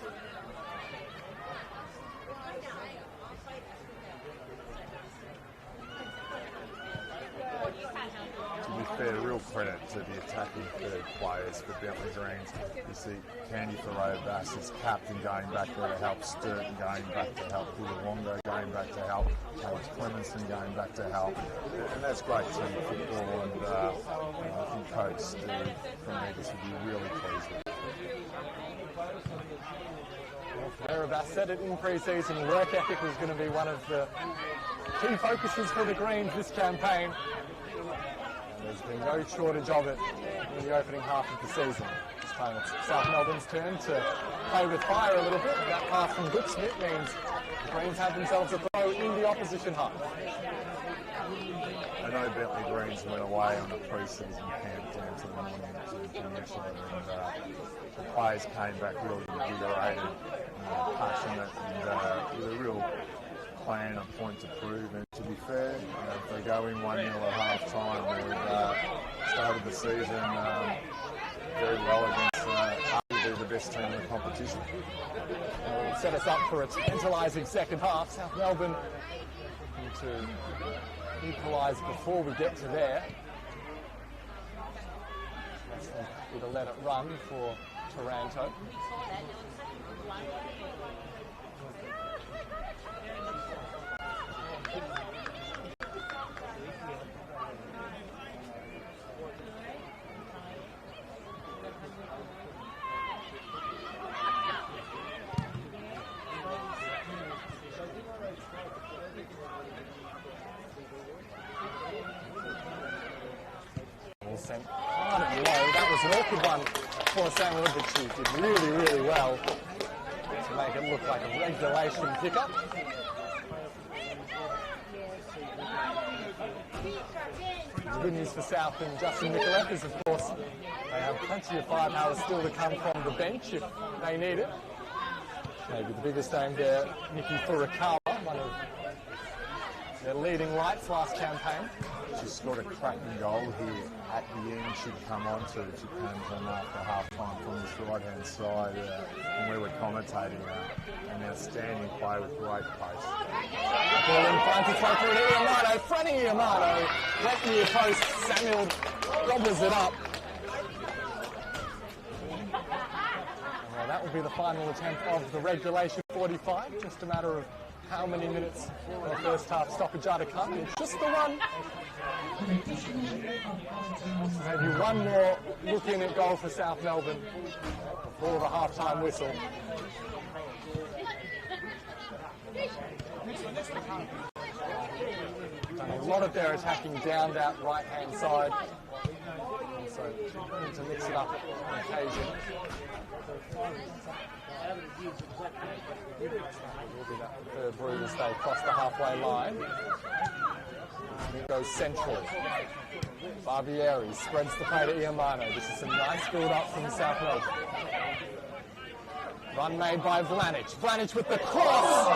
To be fair, real credit to the attacking third players for Bentleigh Greens. You see Candy Thoreau-Bass is captain going back there to help, Sturton going back to help, Bullawongo going back to help, Alex Clemenson going back to help, and that's great team football, and I think Coach Steve from Vegas would be really pleased with it. Thoreau-Bass said it in pre-season, work ethic was going to be one of the key focuses for the Greens this campaign. And there's been no shortage of it in the opening half of the season. This time it's South Melbourne's turn to play with fire a little bit. That pass from Goodsmith means the Greens have themselves a throw in the opposition half. I know Bentleigh Greens went away on a pre-season camp down to the Northern Peninsula, and the players came back really invigorated, passionate, and with a real plan and point to prove. And to be fair, if they go in 1-0 at half time, they've started the season very well against arguably the best team in the competition. It'll set us up for a tantalising second half. South Melbourne need to equalise before we get to there. We'll let it run for Taranto. Sent hard and low. That was an awkward one for Senol, but she did really, really well to make it look like a regulation pickup. The good news for South and Justin Nicolette is, of course, they have plenty of firepower still to come from the bench if they need it. Maybe the biggest name there, Nikki Furukawa, one of their leading lights last campaign. She scored a cracking goal here at the end. She'd come on to it. She comes on after half-time from this right-hand side when we were commentating. An outstanding play with great pace. Ball in front, it's right through to Iamano. Fronting Iamano. Left near post. Samuel gobbles it up. Well, that will be the final attempt of the regulation 45. Just a matter of how many minutes of the first half stoppage are to come. It's just the one. Maybe one more look in at goal for South Melbourne before the half-time whistle. Done a lot of their attacking down that right-hand side. So need to mix it up on occasion. Will be that third route as they cross the halfway line. And it goes central. Barbieri spreads the play to Iamano. This is a nice build-up from South Melbourne. Run made by Vlanic. Vlanic with the cross.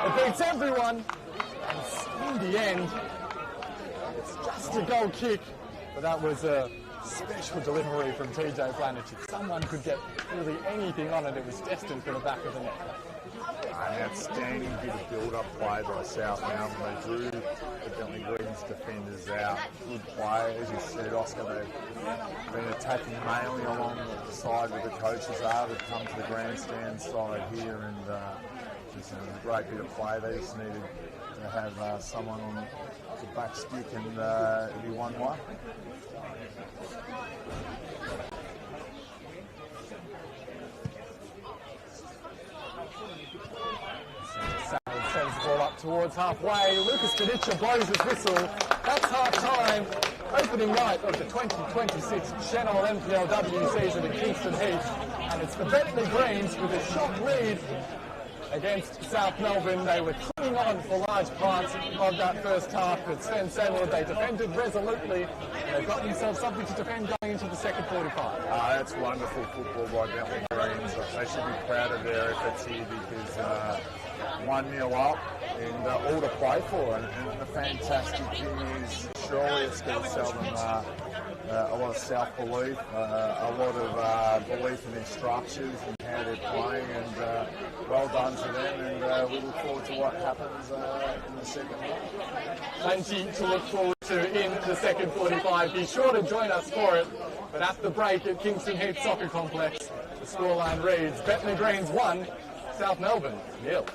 It beats everyone. And in the end, it's just a goal kick. But that was a special delivery from TJ Vlanic. If someone could get really anything on it, it was destined for the back of the net. An outstanding bit of build-up play by South Melbourne. They drew the Bentleigh Greens defenders out. Good play, as you said, Oscar. They've been attacking mainly along the side where the coaches are. They've come to the grandstand side here, and it's a great bit of play. They just needed to have someone on the back stick, and it'll be 1-1. Sends the ball up towards halfway. Lucas Kadicha blows his whistle. That's half-time. Opening night of the 2026 Senol NPLW season at Kingston Heath. And it's the Bentleigh Greens with a shock lead against South Melbourne. They were clinging on for large parts of that first half, but Sven Senol, they defended resolutely. They've got themselves something to defend going into the second 45. That's wonderful football by Bentleigh Greens. They should be proud of their efforts here because 1-0 up and all to play for. And the fantastic thing is, surely it's going to sell them a lot of self-belief, a lot of belief in their structures and how they're playing, and well done to them, and we look forward to what happens in the second half. Plenty to look forward in the second 45. Be sure to join us for it. But at the break at Kingston Heath Soccer Complex, the scoreline reads Bentleigh Greens 1, South Melbourne 0.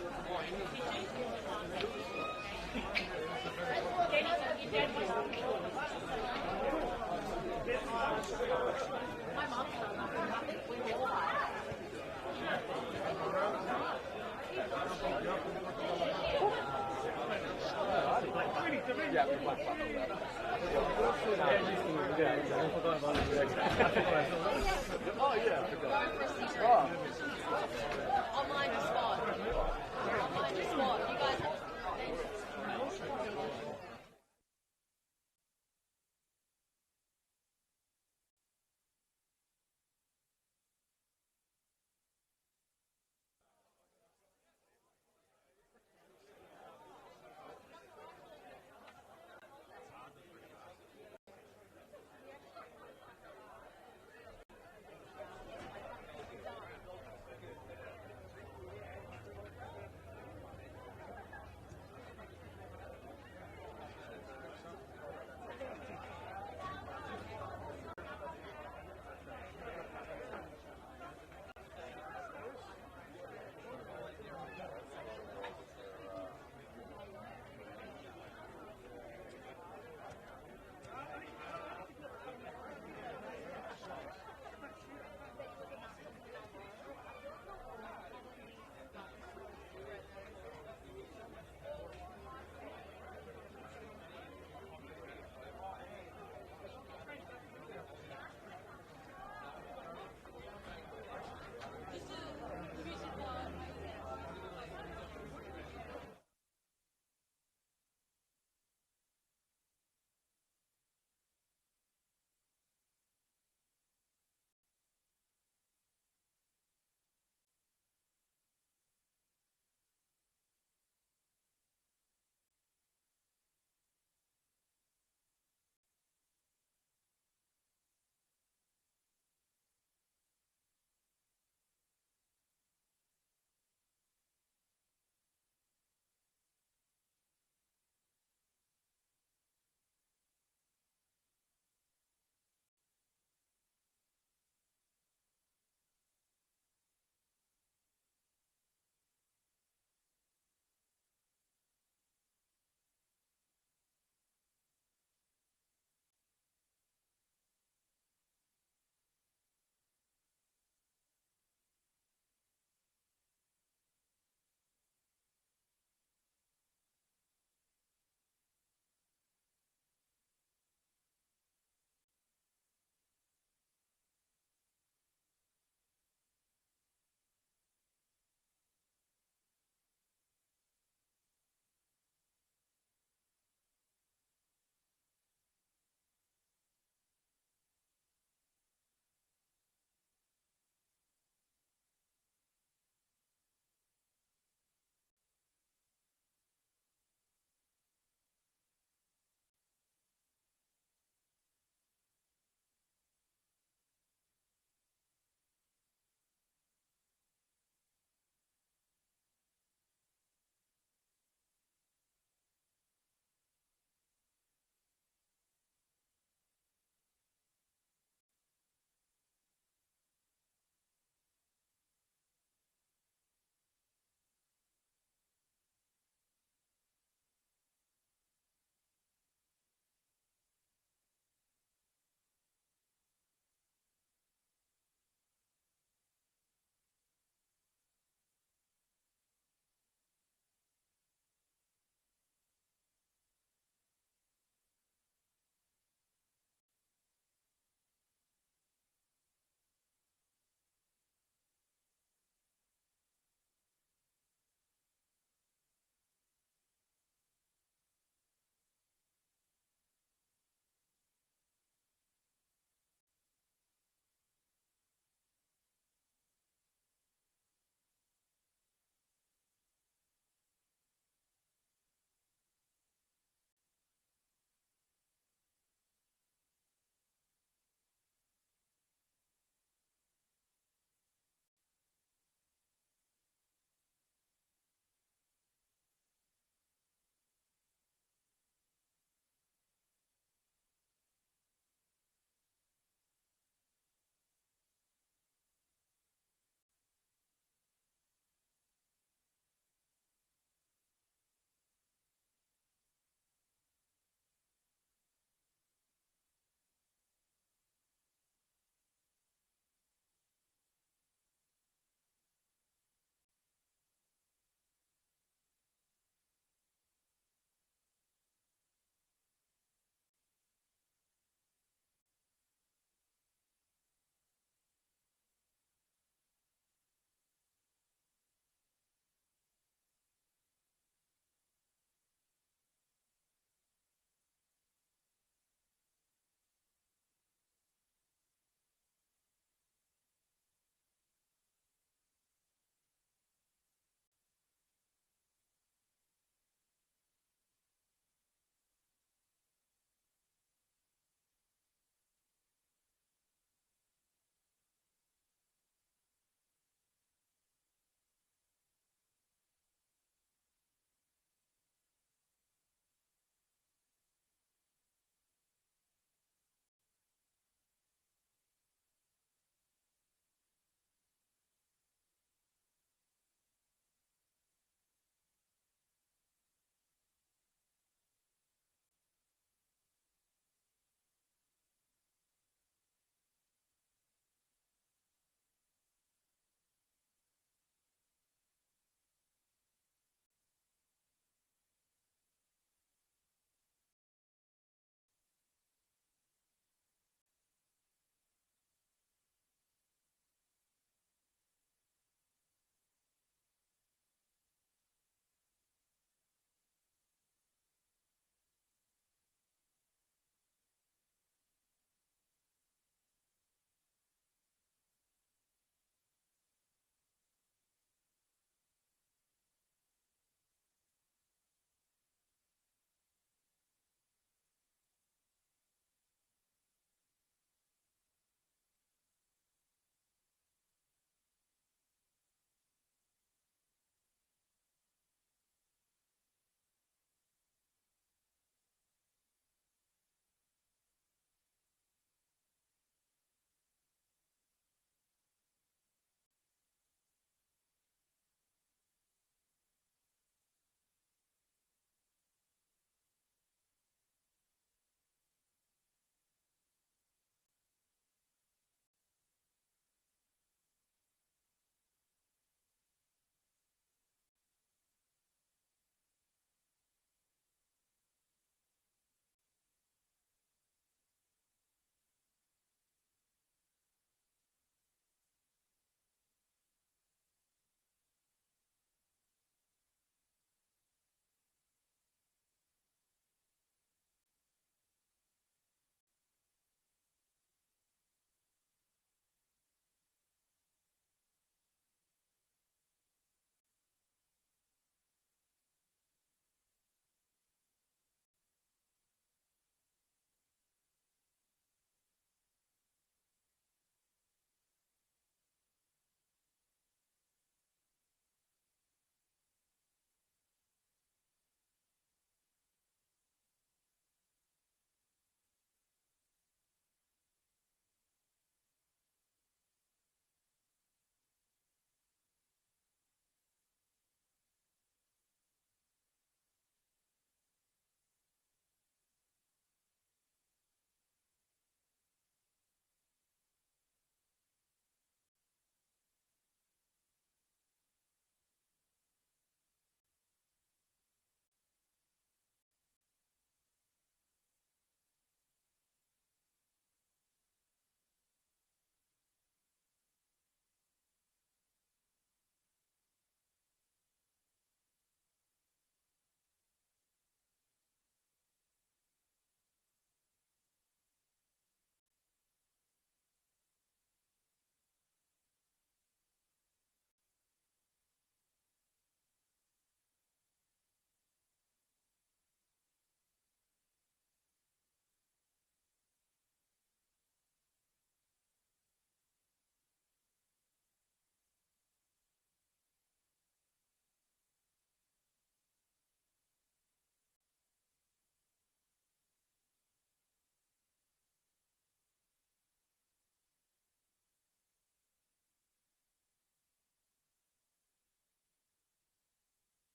Online to spot. Online to spot. You guys have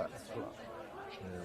That's right. Yeah.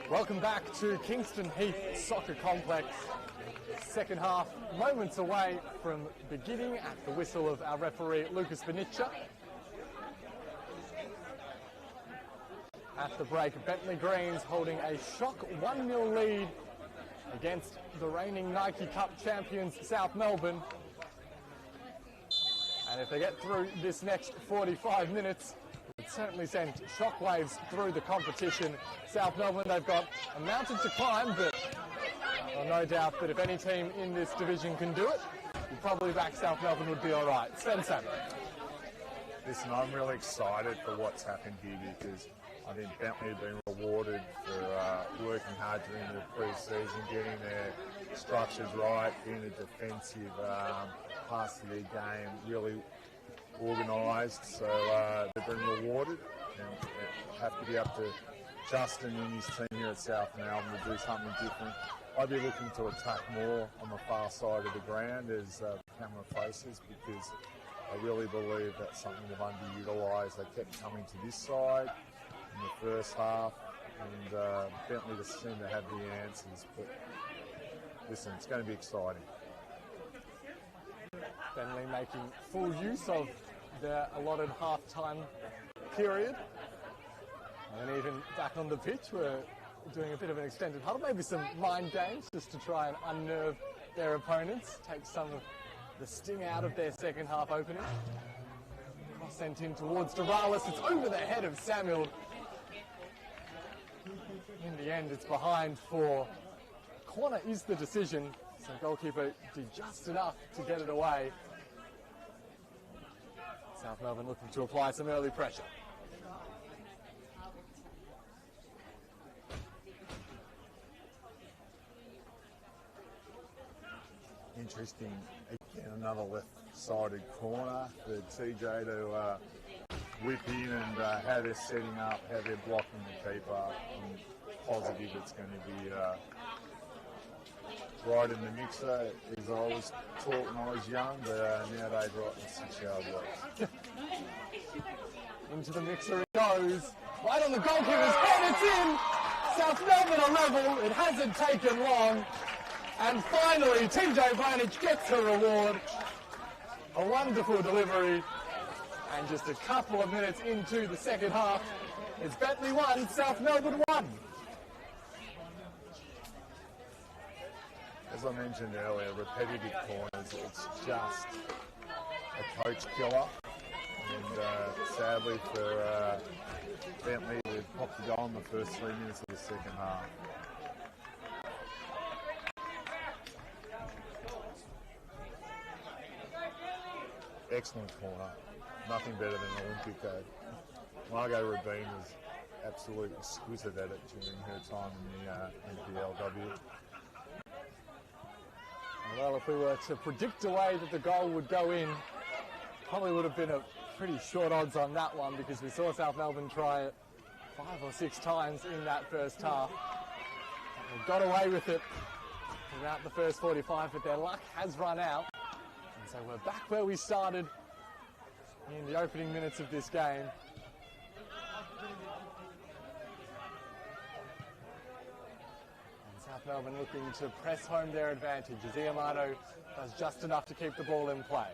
Welcome back to Kingston Heath Soccer Complex. Second half, moments away from beginning at the whistle of our referee, Lucas Beniccia. At the break, Bentleigh Greens holding a shock 1-0 lead against the reigning Nike Cup champions, South Melbourne. And if they get through this next 45 minutes, it certainly sent shockwaves through the competition. South Melbourne, they've got a mountain to climb, but no doubt that if any team in this division can do it, you'd probably back South Melbourne would be all right. Spencer. Listen, I'm really excited for what's happened here because I think Bentleigh have been rewarded for working hard during the pre-season, getting their structures right, getting a defensive pass to their game, really organised. So they've been rewarded and have to be up to Justin and his team here at South Melbourne to do something different. I'd be looking to attack more on the far side of the ground as the camera faces because I really believe that's something they've underutilised. They kept coming to this side in the first half and Bentleigh just seemed to have the answers. But listen, it's going to be exciting. Bentleigh making full use of their allotted half-time period. And even back on the pitch, we're doing a bit of an extended huddle, maybe some mind games just to try and unnerve their opponents, take some of the sting out of their second half opening. Cross sent in towards Doralis, it's over the head of Samuel. In the end, it's behind for corner is the decision, so goalkeeper did just enough to get it away. South Melbourne looking to apply some early pressure. Interesting, again, another left-sided corner for TJ to whip in and how they're setting up, how they're blocking the keeper. I'm positive it's going to be right in the mixer, as I was taught when I was young, but nowadays right in the 6-yard box. Into the mixer it goes, right on the goalkeeper's head, it's in! South Melbourne are level, it hasn't taken long. And finally, TJ Blanich gets her reward. A wonderful delivery. And just a couple of minutes into the second half, it's Bentleigh 1, South Melbourne 1. As I mentioned earlier, repetitive corners, it's just a coach killer. And sadly for Bentleigh, they've popped the goal in the first 3 minutes of the second half. Excellent corner. Nothing better than Olympico. Margot Rabin was absolutely exquisite at it during her time in the NPLW. Well, if we were to predict a way that the goal would go in, probably would have been a pretty short odds on that one because we saw South Melbourne try it 5 or 6 times in that first half. They got away with it throughout the first 45, but their luck has run out. And so we're back where we started in the opening minutes of this game. And South Melbourne looking to press home their advantage as Iamato does just enough to keep the ball in play.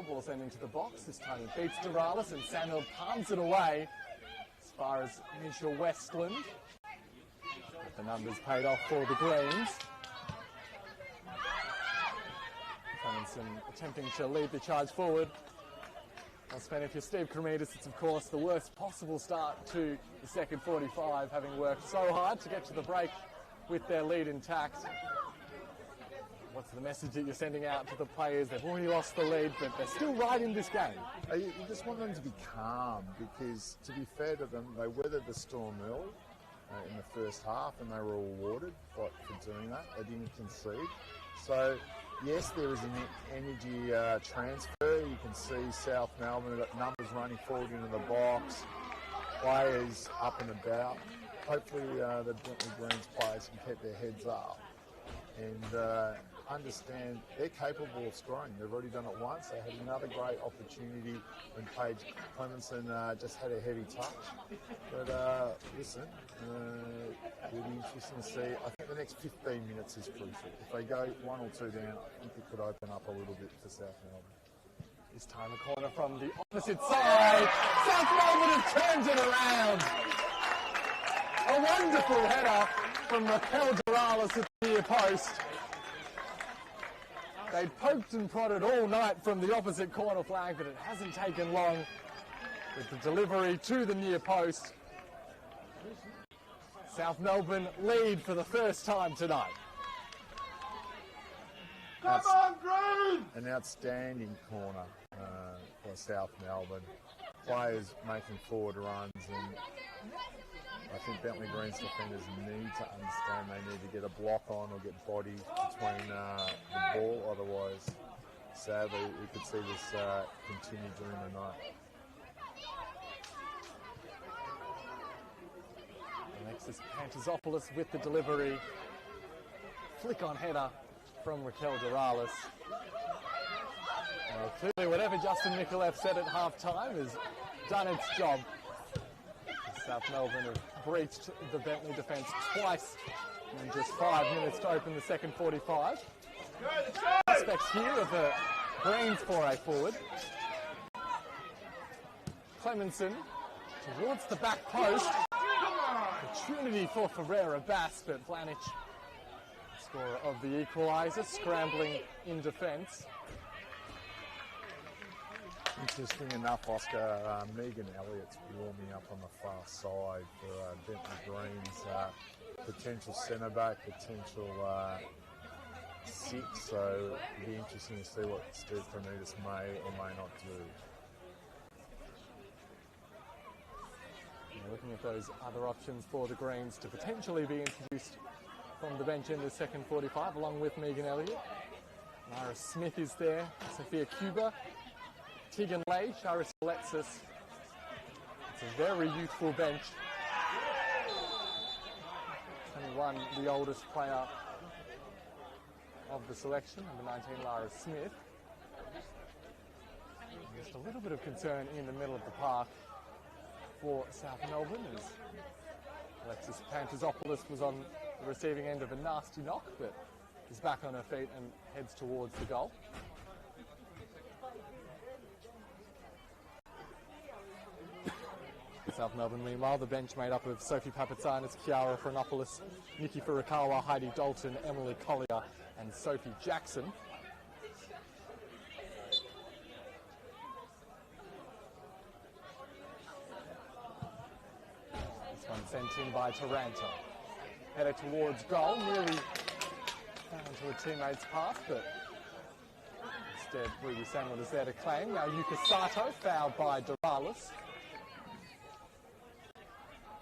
Ball sent into the box. This time it beats Doralis and Samuel palms it away. far as Misha Westland. But the numbers paid off for the Greens. Clemenson attempting to lead the charge forward. Well, Sven, if you're Steve Kromitis, it's of course the worst possible start to the second 45, having worked so hard to get to the break with their lead intact. What's the message that you're sending out to the players? They've already lost the lead, but they're still right in this game. You just want them to be calm because, to be fair to them, they weathered the storm early in the first half and they were rewarded for doing that. They didn't concede. So, yes, there is an energy transfer. You can see South Melbourne have got numbers running forward into the box, players up and about. Hopefully the Bentleigh Greens players can keep their heads up and understand they're capable of scoring. They've already done it once. They had another great opportunity when Paige Clemenson just had a heavy touch. But listen, it'll be interesting to see. I think the next 15 minutes is crucial. If they go 1 or 2 down, I think it could open up a little bit for South Melbourne. This time a corner from the opposite side. South Melbourne have turned it around. A wonderful header from Raquel Doralis at the near post. They poked and prodded all night from the opposite corner flag, but it hasn't taken long with the delivery to the near post. South Melbourne lead for the first time tonight. Come on, Green! An outstanding corner for South Melbourne. Players making forward runs, and I think Bentleigh Greens defenders need to understand they need to get a block on or get body between the ball, otherwise, sadly, we could see this continue during the night. Alexis Pantazopoulos with the delivery. Flick on header from Raquel Doralis. Clearly, whatever Justin Mikulev said at half-time has done its job. South Melbourne have breached the Bentleigh defence twice in just 5 minutes to open the second 45. Aspects here of the Greens foray forward. Clemenson towards the back post. Opportunity for Ferreira Bass, but Planich, scorer of the equalizer, scrambling in defence. Interesting enough, Oscar, Megan Elliott's warming up on the far side for Bentleigh Greens. Potential centre-back, potential 6, so it'll be interesting to see what Steve Kromitis may or may not do. Looking at those other options for the Greens to potentially be introduced from the bench in the second 45, along with Megan Elliott. Lara Smith is there, Sophia Cuba, Tegan Lay, Charis Alexis. It's a very youthful bench. 21, the oldest player of the selection, number 19, Lara Smith. Just a little bit of concern in the middle of the park for South Melbourne as Alexis Pantazopoulos was on the receiving end of a nasty knock, but is back on her feet and heads towards the goal. South Melbourne, meanwhile, the bench made up of Sophie Papatsanis, Kiara Chronopoulos, Nikki Furukawa, Heidi Dalton, Emily Collier and Sophie Jackson. This one sent in by Taranto. Header towards goal, nearly found to a teammate's path, but instead Ruby Samuel is there to claim. Now Yuka Sato, fouled by Doralis.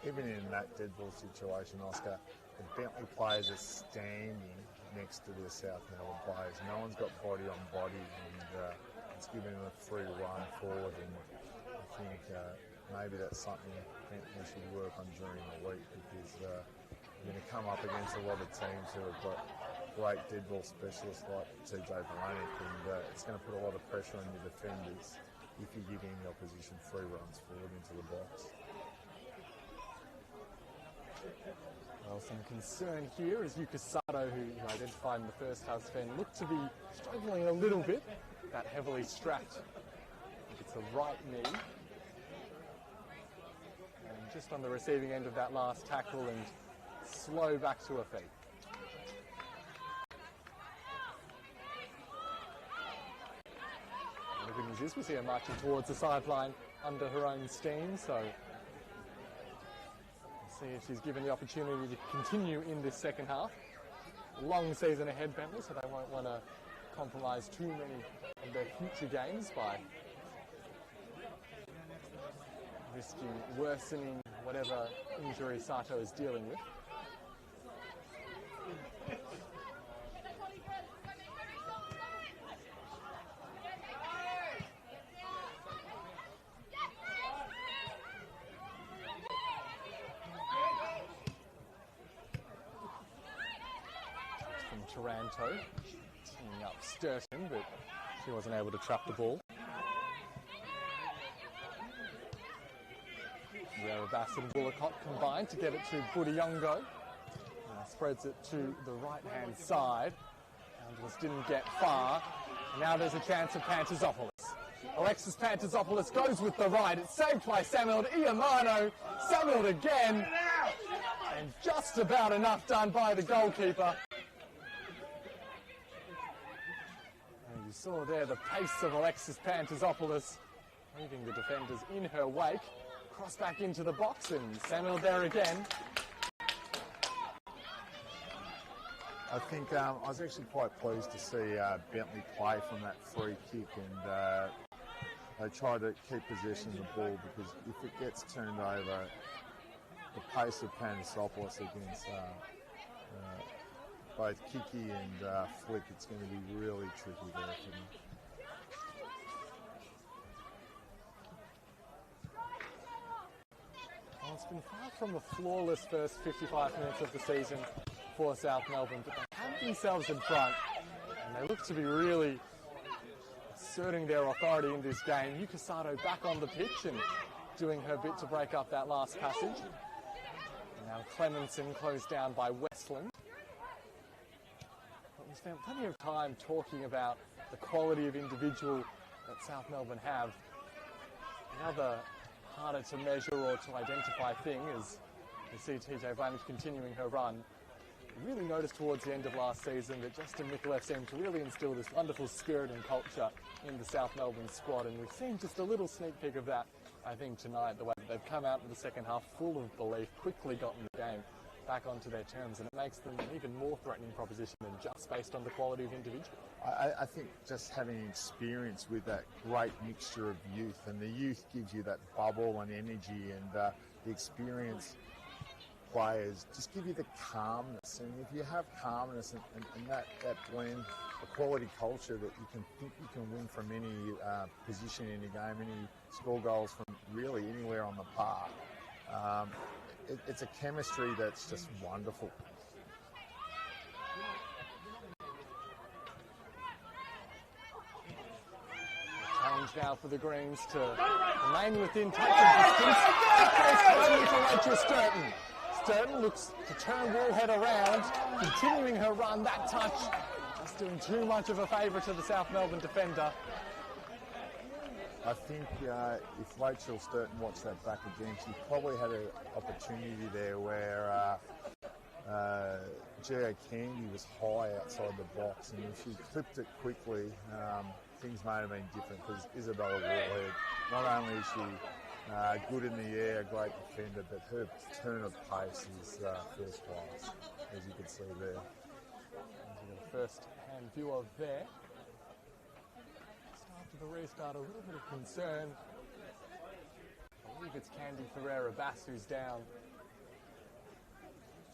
Even in that dead ball situation, Oscar, the Bentleigh players are standing next to the South Melbourne players. No one's got body on body, and it's giving them a free run forward. And I think maybe that's something Bentleigh should work on during the week, because you're going to come up against a lot of teams who have got great dead ball specialists like TJ Baranek, and it's going to put a lot of pressure on your defenders if you're giving the opposition free runs forward into the box. Well, some concern here is Yuka Sato, who identified in the first half, Sven, looked to be struggling a little bit. That heavily strapped, I think it's the right knee. And just on the receiving end of that last tackle and slow back to her feet. And the good news is we see her marching towards the sideline under her own steam, so we'll see if she's given the opportunity to continue in this second half. Long season ahead, Bentleigh, so they won't want to compromise too many of their future games by risking worsening whatever injury Sato is dealing with. From Taranto, teaming up Sturton, but she wasn't able to trap the ball. Bass and Woolacott combined to get it to Budiyongo. Spreads it to the right-hand side. Angelis didn't get far. Now there's a chance of Pantazopoulos. Alexis Pantazopoulos goes with the right. It's saved by Samuel Iamano. Samuel again. And just about enough done by the goalkeeper. And you saw there the pace of Alexis Pantazopoulos, leaving the defenders in her wake. Cross back into the box and Samuel there again. I think I was actually quite pleased to see Bentleigh play from that free kick, and they try to keep possession of the ball, because if it gets turned over, the pace of Pantazopoulos against both Kiki and Flick, it's going to be really tricky there for them. Well, it's been far from a flawless first 55 minutes of the season for South Melbourne, but they have themselves in front, and they look to be really asserting their authority in this game. Yuka Sato back on the pitch and doing her bit to break up that last passage. And now Clemenson closed down by Westland. But we spent plenty of time talking about the quality of individual that South Melbourne have. Another harder to measure or to identify thing is we see TJ Blanich continuing her run. We really noticed towards the end of last season that Justin Micallef seemed to really instill this wonderful spirit and culture in the South Melbourne squad, and we've seen just a little sneak peek of that, I think, tonight, the way that they've come out in the second half full of belief, quickly gotten the game back onto their terms, and it makes them an even more threatening proposition than just based on the quality of individual. I think just having experience with that great mixture of youth, and the youth gives you that bubble and energy, and the experienced players just give you the calmness. And if you have calmness and that blend, a quality culture that you can think you can win from any position in your game, any score goals from really anywhere on the park. It's a chemistry that's just wonderful. Challenge now for the Greens to remain within touching distance. Finally for Rachel Sturton. Sturton looks to turn Woolhead around, continuing her run. That touch just doing too much of a favour to the South Melbourne defender. I think if Rachel Sturton watched that back again, she probably had an opportunity there where Geo Candy was high outside the box, and if she clipped it quickly, things may have been different, because Isabella Woolhead, not only is she good in the air, a great defender, but her turn of pace is first class, as you can see there. First-hand view of there. Just after the restart, a little bit of concern. I believe it's Candy Ferreira-Bass who's down.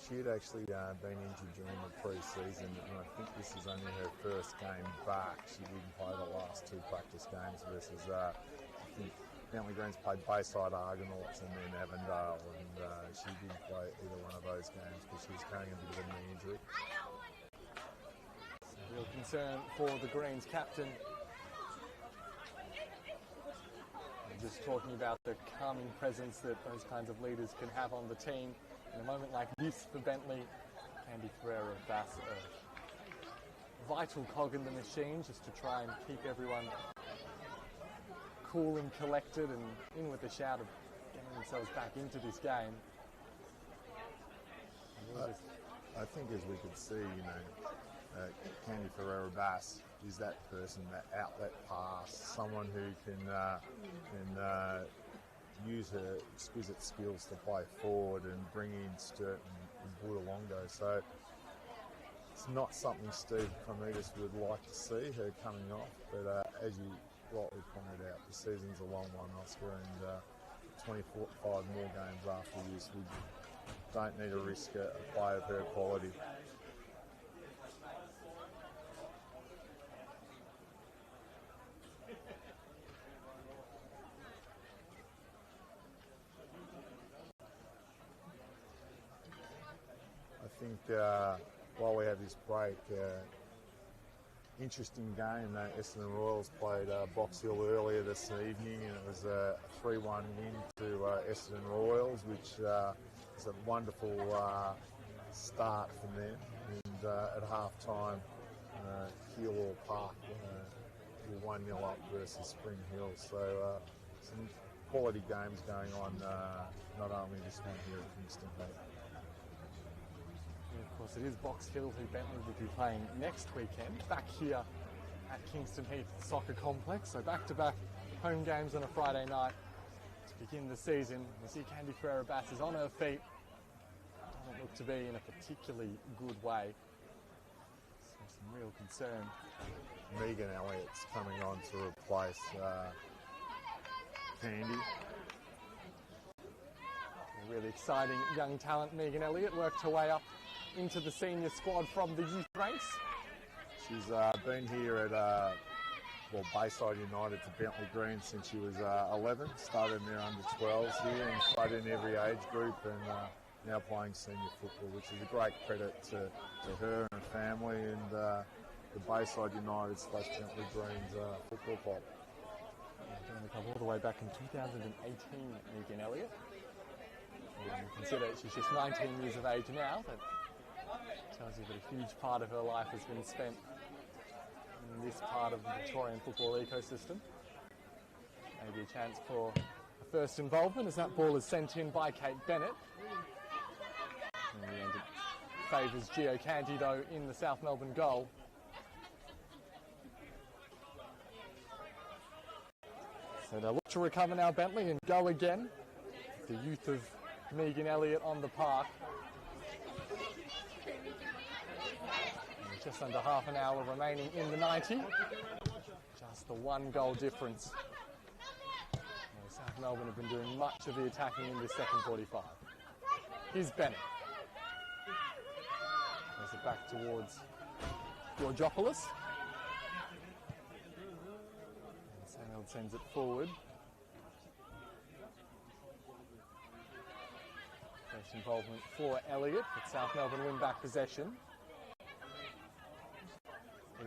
She had actually been injured during the pre-season, and I think this is only her first game back. She didn't play the last two practice games versus, I think Bentleigh Greens played Bayside Argonauts and then Avondale, and she didn't play either one of those games because she was carrying a bit of a knee injury. Real concern for the Greens captain. And just talking about the calming presence that those kinds of leaders can have on the team. In a moment like this for Bentleigh, Candy Ferreira-Bass, a vital cog in the machine, just to try and keep everyone cool and collected and in with a shout of getting themselves back into this game. I think, as we could see, Candy Ferreira-Bass is that person, that outlet pass, someone who can use her exquisite skills to play forward and bring in Sturt and Buildup. So it's not something Steve Cremidas would like to see her coming off, but as you rightly pointed out, the season's a long one, Oscar, and 25 more games after this, we don't need to risk a play of her quality. I think while we have this break, interesting game. Essendon Royals played Box Hill earlier this evening, and it was a 3-1 win to Essendon Royals, which is a wonderful start from them. And at half time, Keilor Park were 1-0 up versus Spring Hill. So some quality games going on, not only this one here at Kingston Heath. And of course, it is Box Hill who Bentleigh will be playing next weekend, back here at Kingston Heath Soccer Complex. So back-to-back home games on a Friday night to begin the season. You see Candy Ferreira-Bass is on her feet. Doesn't look to be in a particularly good way. So some real concern. Megan Elliott's coming on to replace Candy. A really exciting young talent, Megan Elliott, worked her way up into the senior squad from the youth ranks. She's been here at Bayside United to Bentleigh Green since she was 11. Started in their under-12s here and played in every age group, and now playing senior football, which is a great credit to her and her family and the Bayside United / Bentleigh Greens football club. Joined the club all the way back in 2018, Megan Elliott. And consider she's just 19 years of age now. That tells you that a huge part of her life has been spent in this part of the Victorian football ecosystem. Maybe a chance for a first involvement as that ball is sent in by Kate Bennett. In the end, it favours Gio Candido in the South Melbourne goal. So they'll look to recover now, Bentleigh, and go again. The youth of Megan Elliott on the park. And just under half an hour remaining in the 90. Just the 1 goal difference. South Melbourne have been doing much of the attacking in this second 45. Here's Bennett. There's it back towards Georgopoulos. And Senol sends it forward. First involvement for Elliott, but South Melbourne win back possession.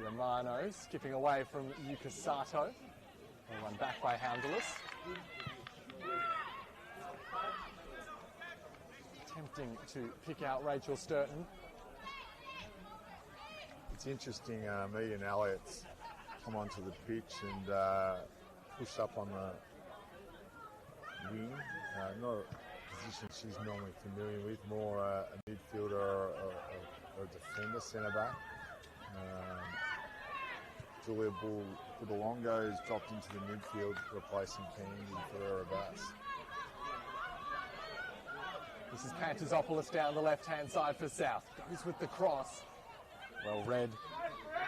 Romano skipping away from Yuka Sato. And one back by Houndalis. Attempting to pick out Rachel Sturton. It's interesting, Megan Elliott's come onto the pitch and push up on the wing. Not a position she's normally familiar with, more a midfielder or a defender, centre-back. Julia Budolongo is dropped into the midfield, replacing Candy Ferreira-Bass. This is Pantazopoulos down the left-hand side for South. Goes with the cross. Well read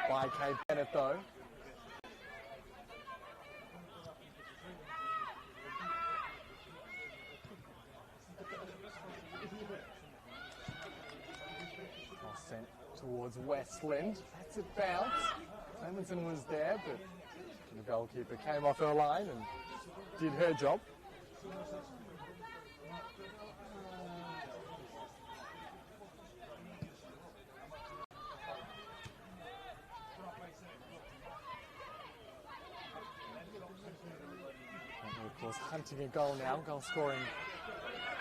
by Kate Bennett, though. Cross sent towards Westland. That's a bounce. Clemenson was there, but the goalkeeper came off her line and did her job. And of course, hunting a goal now, goal scoring.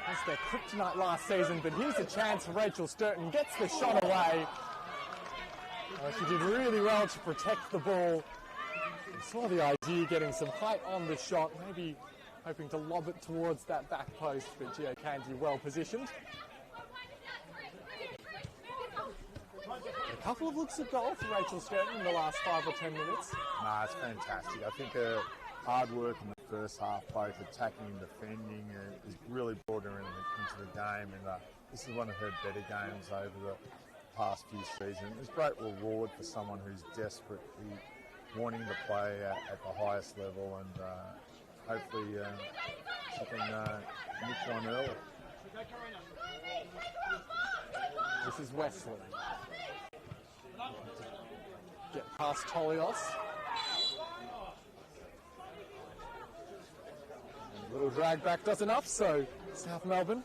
That's their kryptonite last season, but here's a chance for Rachel Sturton. Gets the shot away. She did really well to protect the ball. We saw the idea getting some height on the shot, maybe hoping to lob it towards that back post, but Gio Candy well positioned. A couple of looks at goal for Rachel Sturton in the last 5 or 10 minutes. Nah, it's fantastic. I think hard work in the first half, both attacking and defending, has really brought her into the game, and this is one of her better games over the past few seasons. It's great reward for someone who's desperately wanting to play at the highest level, and hopefully she can nick one early. This is Wesley. Get past Tolios. A little drag back does enough, so South Melbourne.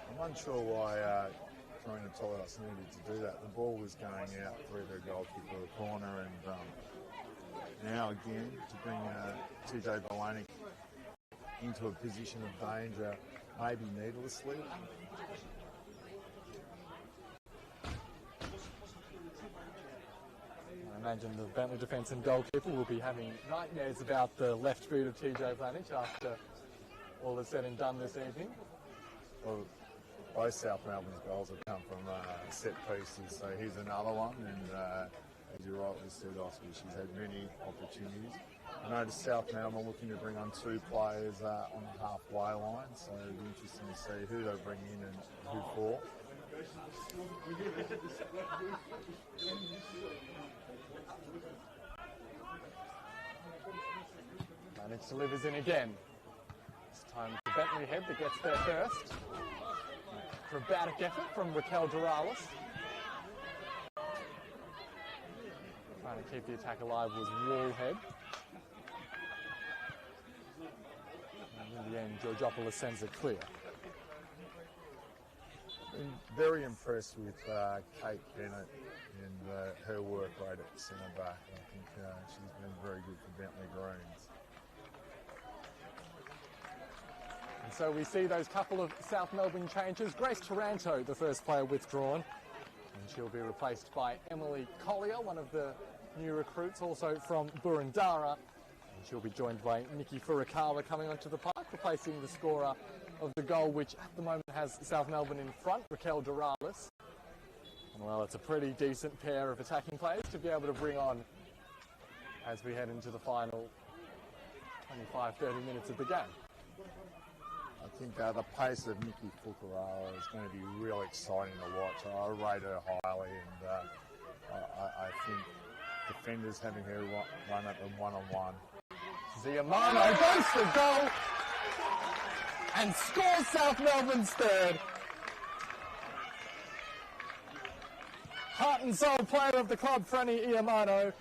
I'm unsure why Karina Tolios needed to do that. The ball was going out through the goalkeeper the corner, and now again to bring TJ Bolanek into a position of danger, maybe needlessly. I imagine the Bentleigh defence and goalkeeper will be having nightmares about the left boot of TJ Bolanek after all is said and done this evening. Well, both South Melbourne's goals have come from set pieces, so here's another one, and as you rightly said, Oscar, she's had many opportunities. I noticed South Melbourne looking to bring on 2 players on the halfway line, so it'll be interesting to see who they bring in and who for. Bolanek delivers in again. This time to Bentleigh head that gets there first. Acrobatic effort from Raquel Doralis. Trying to keep the attack alive was Wallhead. And in the end, Georgopoulos sends it clear. Been very impressed with Kate Bennett and her work rate at centre back. I think she's been very good for Bentleigh Greens. And so we see those couple of South Melbourne changes. Grace Taranto, the first player withdrawn, and she'll be replaced by Emily Collier, one of the new recruits, also from Burundara. And she'll be joined by Nikki Furukawa coming onto the park, replacing the scorer of the goal, which at the moment has South Melbourne in front, Raquel Doralis. And well, it's a pretty decent pair of attacking players to be able to bring on as we head into the final 25-30 minutes of the game. I think the pace of Nikki Furukawa is going to be real exciting to watch. I rate her highly, and I think defenders having her run at them one-on-one. Ziamano goes for goal and scores South Melbourne's third. Heart and soul player of the club, Franny Iamano,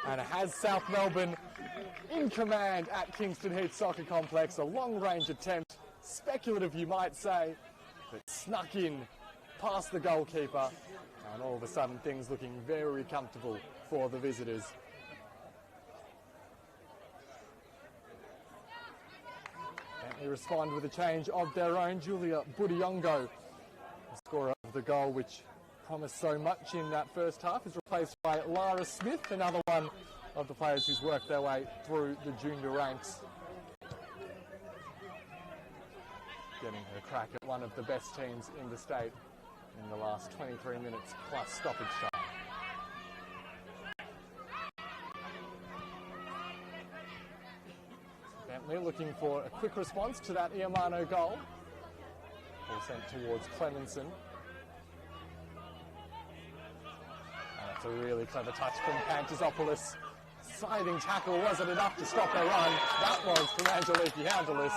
and has South Melbourne in command at Kingston Heath Soccer Complex. A long-range attempt, speculative you might say, but snuck in past the goalkeeper, and all of a sudden things looking very comfortable for the visitors. They respond with a change of their own. Julia Budiongo, the scorer of the goal which promised so much in that first half, is replaced by Lara Smith, another one of the players who's worked their way through the junior ranks. Getting her crack at one of the best teams in the state in the last 23 minutes plus stoppage time. Bentleigh looking for a quick response to that Iamano goal. Ball sent towards Clemenson. And that's a really clever touch from Pantazopoulos. Sliding tackle wasn't enough to stop her run. That was from Angeliki Houndalis.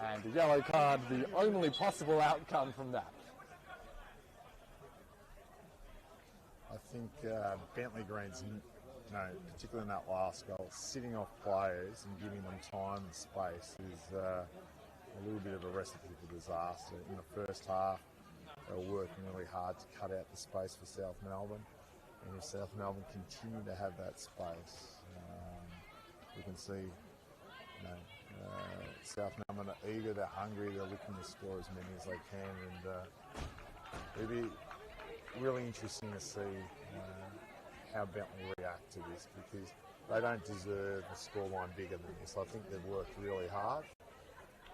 And a yellow card, the only possible outcome from that. I think Bentleigh Greens, particularly in that last goal, sitting off players and giving them time and space is a little bit of a recipe for disaster. In the first half, they were working really hard to cut out the space for South Melbourne. And if South Melbourne continue to have that space, you can see, South Melbourne are eager, they're hungry, they're looking to score as many as they can, and it'll be really interesting to see how Bentleigh react to this, because they don't deserve a scoreline bigger than this. I think they've worked really hard,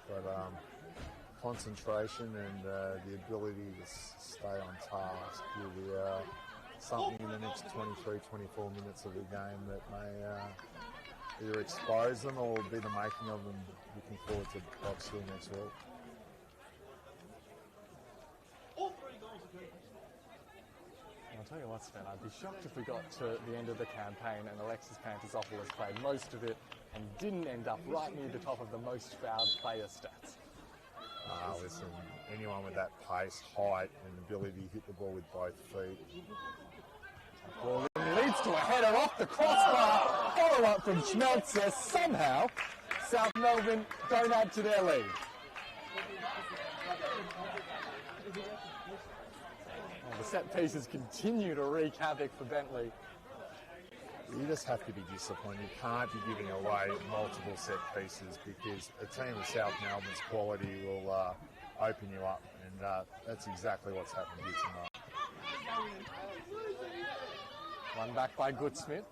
but concentration and the ability to stay on task will be something in the next 23, 24 minutes of the game that may either expose them or be the making of them. Looking forward to Box Hill next week. I'll tell you what, Sven, I'd be shocked if we got to the end of the campaign and Alexis Panterzopoulos played most of it and didn't end up right near the top of the most fouled player stats. Listen, anyone with that pace, height and ability to hit the ball with both feet. Ball leads to a header off the crossbar. Follow up from Schmelzer. Somehow, South Melbourne don't add to their lead. The set pieces continue to wreak havoc for Bentleigh. You just have to be disciplined. You can't be giving away multiple set pieces because a team of South Melbourne's quality will open you up, and that's exactly what's happened here tonight. Run back by Goodsmith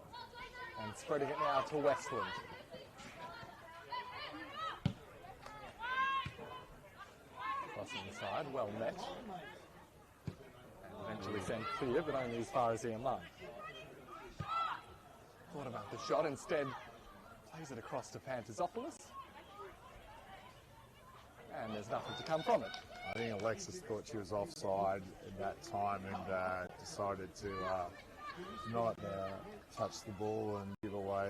and spreading it now to Westland. Crossing the side, well met. And eventually sent clear, but only as far as EMI. Thought about the shot, instead plays it across to Panterzopoulos. And there's nothing to come from it. I think Alexis thought she was offside at that time and decided to not touch the ball and give away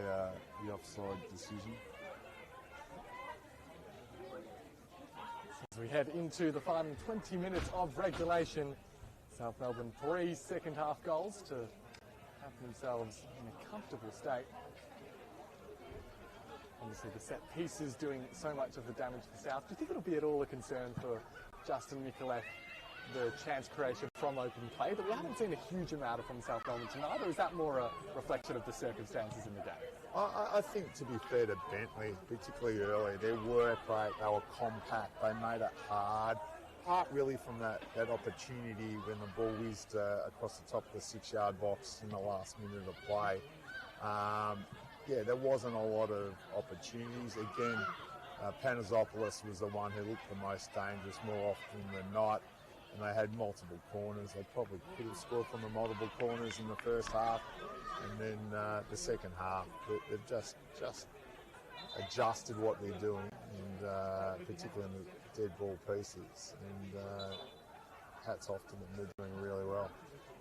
the offside decision. As we head into the final 20 minutes of regulation, South Melbourne 3 second half goals to have themselves in a comfortable state. Obviously the set pieces doing so much of the damage for South. Do you think it'll be at all a concern for Justin Mikulev, the chance creation from open play, that we haven't seen a huge amount of from South Melbourne tonight, or is that more a reflection of the circumstances in the game? I think, to be fair to Bentleigh, particularly early, their work rate, they were compact, they made it hard. Apart really from that opportunity when the ball whizzed across the top of the 6-yard box in the last minute of play. There wasn't a lot of opportunities. Again, Panterzopoulos was the one who looked the most dangerous more often than not, and they had multiple corners. They probably could have scored from the multiple corners in the first half, and then the second half, they've just adjusted what they're doing, and particularly in the dead ball pieces, and hats off to them, they're doing really well.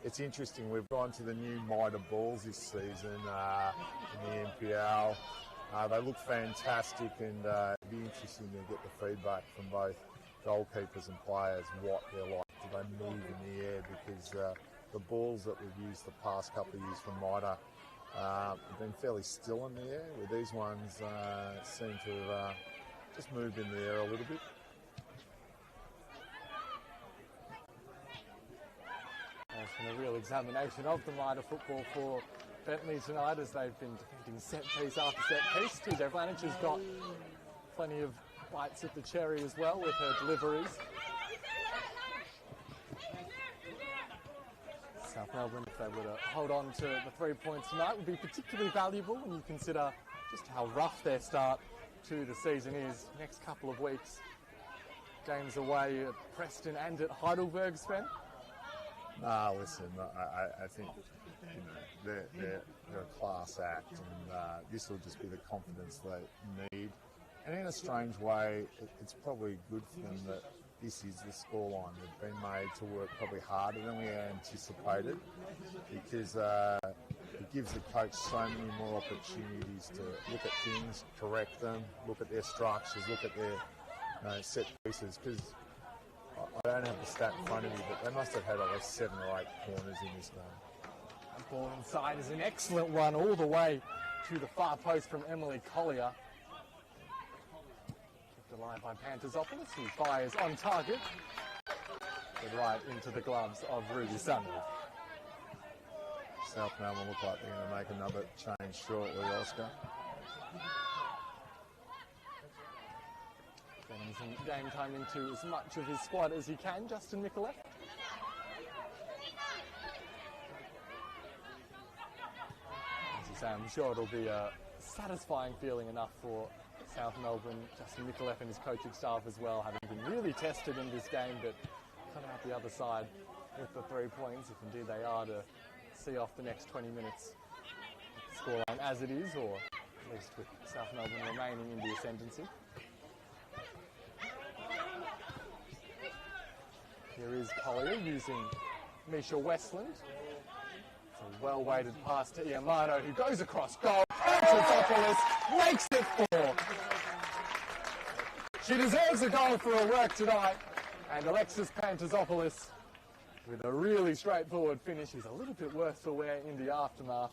It's interesting, we've gone to the new Mitre balls this season in the NPL. They look fantastic, and it'd be interesting to get the feedback from both goalkeepers and players what they're like. Do they move in the air? Because the balls that we've used the past couple of years from Mitre have been fairly still in the air, where these ones seem to have just moved in the air a little bit. It's been a real examination of the Mitre football for Bentleigh tonight, as they've been defending set piece after set piece. TJ Vlanich has got plenty of bites at the cherry as well with her deliveries. South Melbourne, if they were to hold on to the 3 points tonight, would be particularly valuable when you consider just how rough their start to the season is. Next couple of weeks, games away at Preston and at Heidelberg, Sven. Listen, I think they're a class act, and this will just be the confidence they need. And in a strange way, it's probably good for them that this is the scoreline. They've been made to work probably harder than we anticipated, because it gives the coach so many more opportunities to look at things, correct them, look at their structures, look at their set pieces, because I don't have the stat in front of me, but they must have had at least 7 or 8 corners in this game. The ball inside is an excellent one all the way to the far post from Emily Collier. Kept alive by Panterzopoulos, who fires on target, but right into the gloves of Ruby Sunday. South Melbourne look like they're going to make another change shortly, Oscar. Getting some game time into as much of his squad as he can, Justin Mikulev. As his I'm sure it'll be a satisfying feeling enough for South Melbourne. Justin Micallef and his coaching staff as well, having been really tested in this game, but come out the other side with the 3 points, if indeed they are, to see off the next 20 minutes with the scoreline as it is, or at least with South Melbourne remaining in the ascendancy. Here is Collier using Misha Westland. It's a well-weighted pass to Iamano, who goes across goal. Pantazopoulos makes it 4. She deserves a goal for her work tonight. And Alexis Pantazopoulos, with a really straightforward finish, is a little bit worse for wear in the aftermath,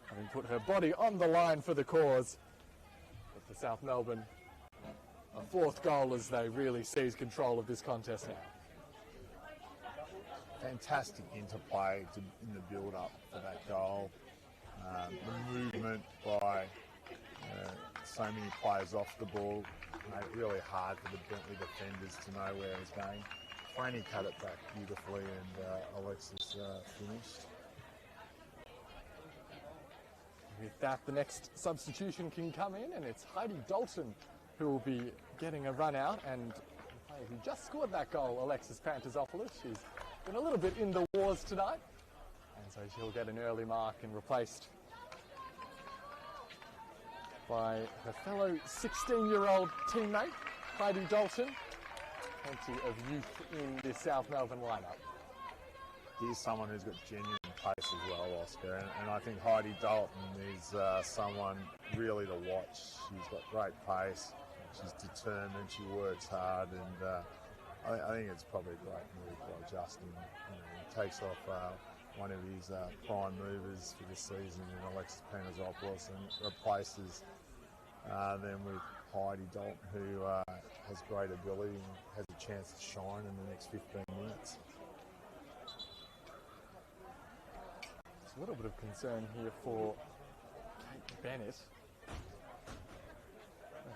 having put her body on the line for the cause. But for South Melbourne, a 4th goal as they really seize control of this contest now. Fantastic interplay in the build-up for that goal. The movement by so many players off the ball made it really hard for the Bentleigh defenders to know where it was going. Franny cut it back beautifully, and Alexis finished. With that, the next substitution can come in, and it's Heidi Dalton who will be getting a run out, and the player who just scored that goal, Alexis Pantazopoulos. She's been a little bit in the wars tonight, and so she'll get an early mark and replaced by her fellow 16-year-old teammate, Heidi Dalton. Plenty of youth in this South Melbourne lineup. Here's someone who's got genuine pace as well, Oscar, and I think Heidi Dalton is someone really to watch. She's got great pace, she's determined, she works hard, and I think it's probably a great move by Justin. He takes off one of his prime movers for this season in Alexis Pantazopoulos and replaces them with Heidi Dalton, who has great ability and has a chance to shine in the next 15 minutes. There's a little bit of concern here for Kate Bennett.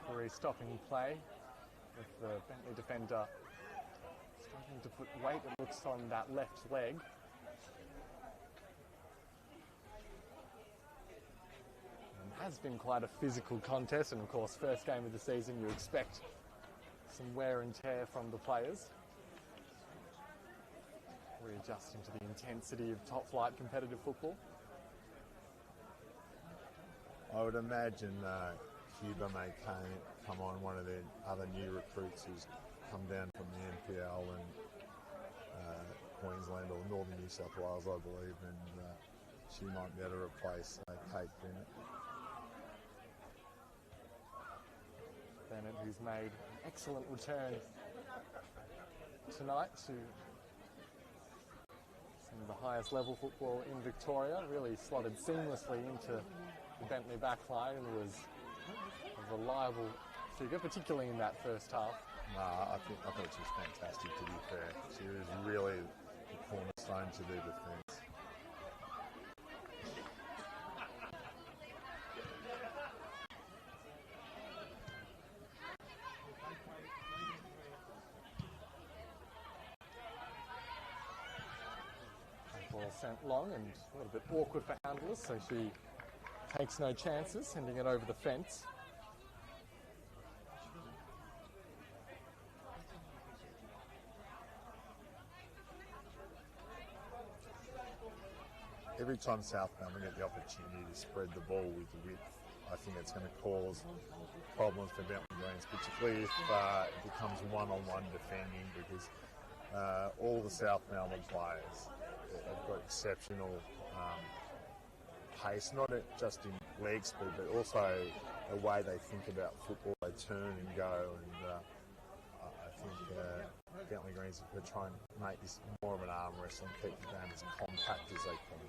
Referee stopping play with the Bentleigh defender struggling to put weight, it looks, on that left leg. Has been quite a physical contest, and of course first game of the season you expect some wear and tear from the players, readjusting to the intensity of top flight competitive football. I would imagine Cuba may come on, one of their other new recruits who's come down from the NPL and Queensland or Northern New South Wales, I believe, and she might be able to replace Kate Bennett. Bennett, who's made an excellent return tonight to some of the highest level football in Victoria, really slotted seamlessly into the Bentleigh backline and was a reliable figure, particularly in that first half. No, I thought she was fantastic, to be fair. She was really the cornerstone to their defence. Ball sent long and a little bit awkward for handlers, so she takes no chances, sending it over the fence. Every time South Melbourne get the opportunity to spread the ball with the width, I think it's going to cause problems for Bentleigh Greens, particularly if it becomes one-on-one defending, because all the South Melbourne players have got exceptional pace, not just in leg speed, but also the way they think about football. They turn and go, and I think Bentleigh Greens are going to try and make this more of an arm wrestle and keep the game as compact as they can.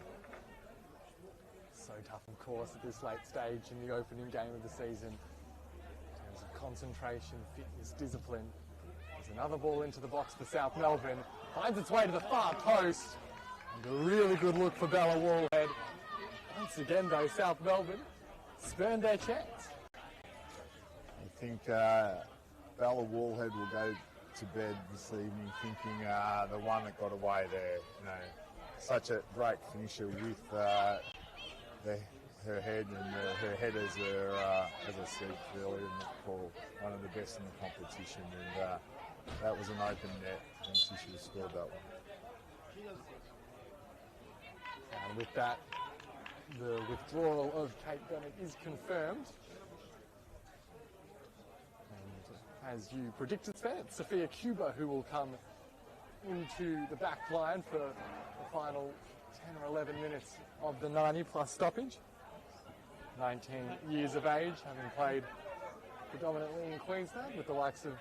So tough, of course, at this late stage in the opening game of the season. In terms of concentration, fitness, discipline. There's another ball into the box for South Melbourne. Finds its way to the far post. And a really good look for Bella Wallhead. Once again, though, South Melbourne spurned their chance. I think Bella Wallhead will go to bed this evening thinking the one that got away there, such a great finisher with her head, and her headers are, as I said earlier in the call, one of the best in the competition, and that was an open net, and she should have scored that one. And with that, the withdrawal of Kate Bennett is confirmed. And as you predicted, Sven, it's Sophia Cuba who will come into the back line for the final 10 or 11 minutes of the 90-plus stoppage. 19 years of age, having played predominantly in Queensland with the likes of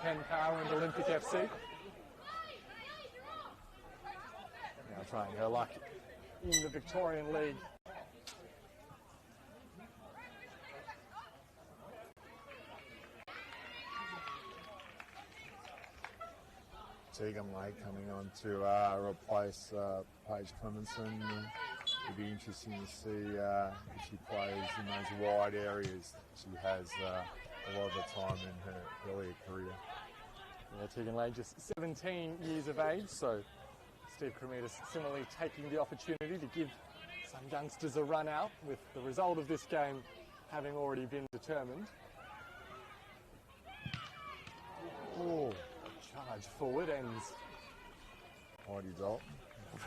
Penn Power and Olympic FC. Now trying her luck in the Victorian League. Tegan Lake coming on to replace Paige Clemenson. It'll be interesting to see if she plays in those wide areas. She has a lot of the time in her earlier career. Yeah, Tegan Lake just 17 years of age, so Steve Cremidas similarly taking the opportunity to give some youngsters a run out, with the result of this game having already been determined. Oh, charge forward ends. Heidi Dalton.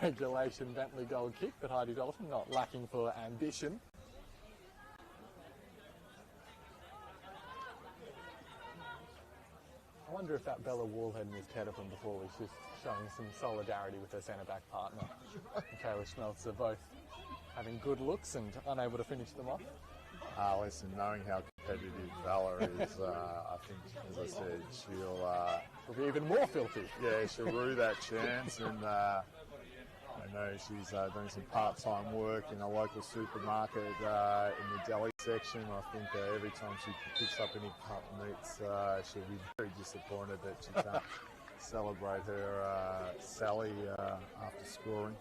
Regulation Bentleigh goal kick, but Heidi Dalton not lacking for ambition. I wonder if that Bella Wallhead missed header from before was just showing some solidarity with her centre-back partner. Michaela Schmelzer both having good looks and unable to finish them off. Listen, knowing how competitive Bella is, I think, as I said, she'll be even more filthy. Yeah, she'll rue that chance, and I know she's doing some part-time work in a local supermarket in the deli section. I think every time she picks up any cup meats, she'll be very disappointed that she can't celebrate her Sally after scoring.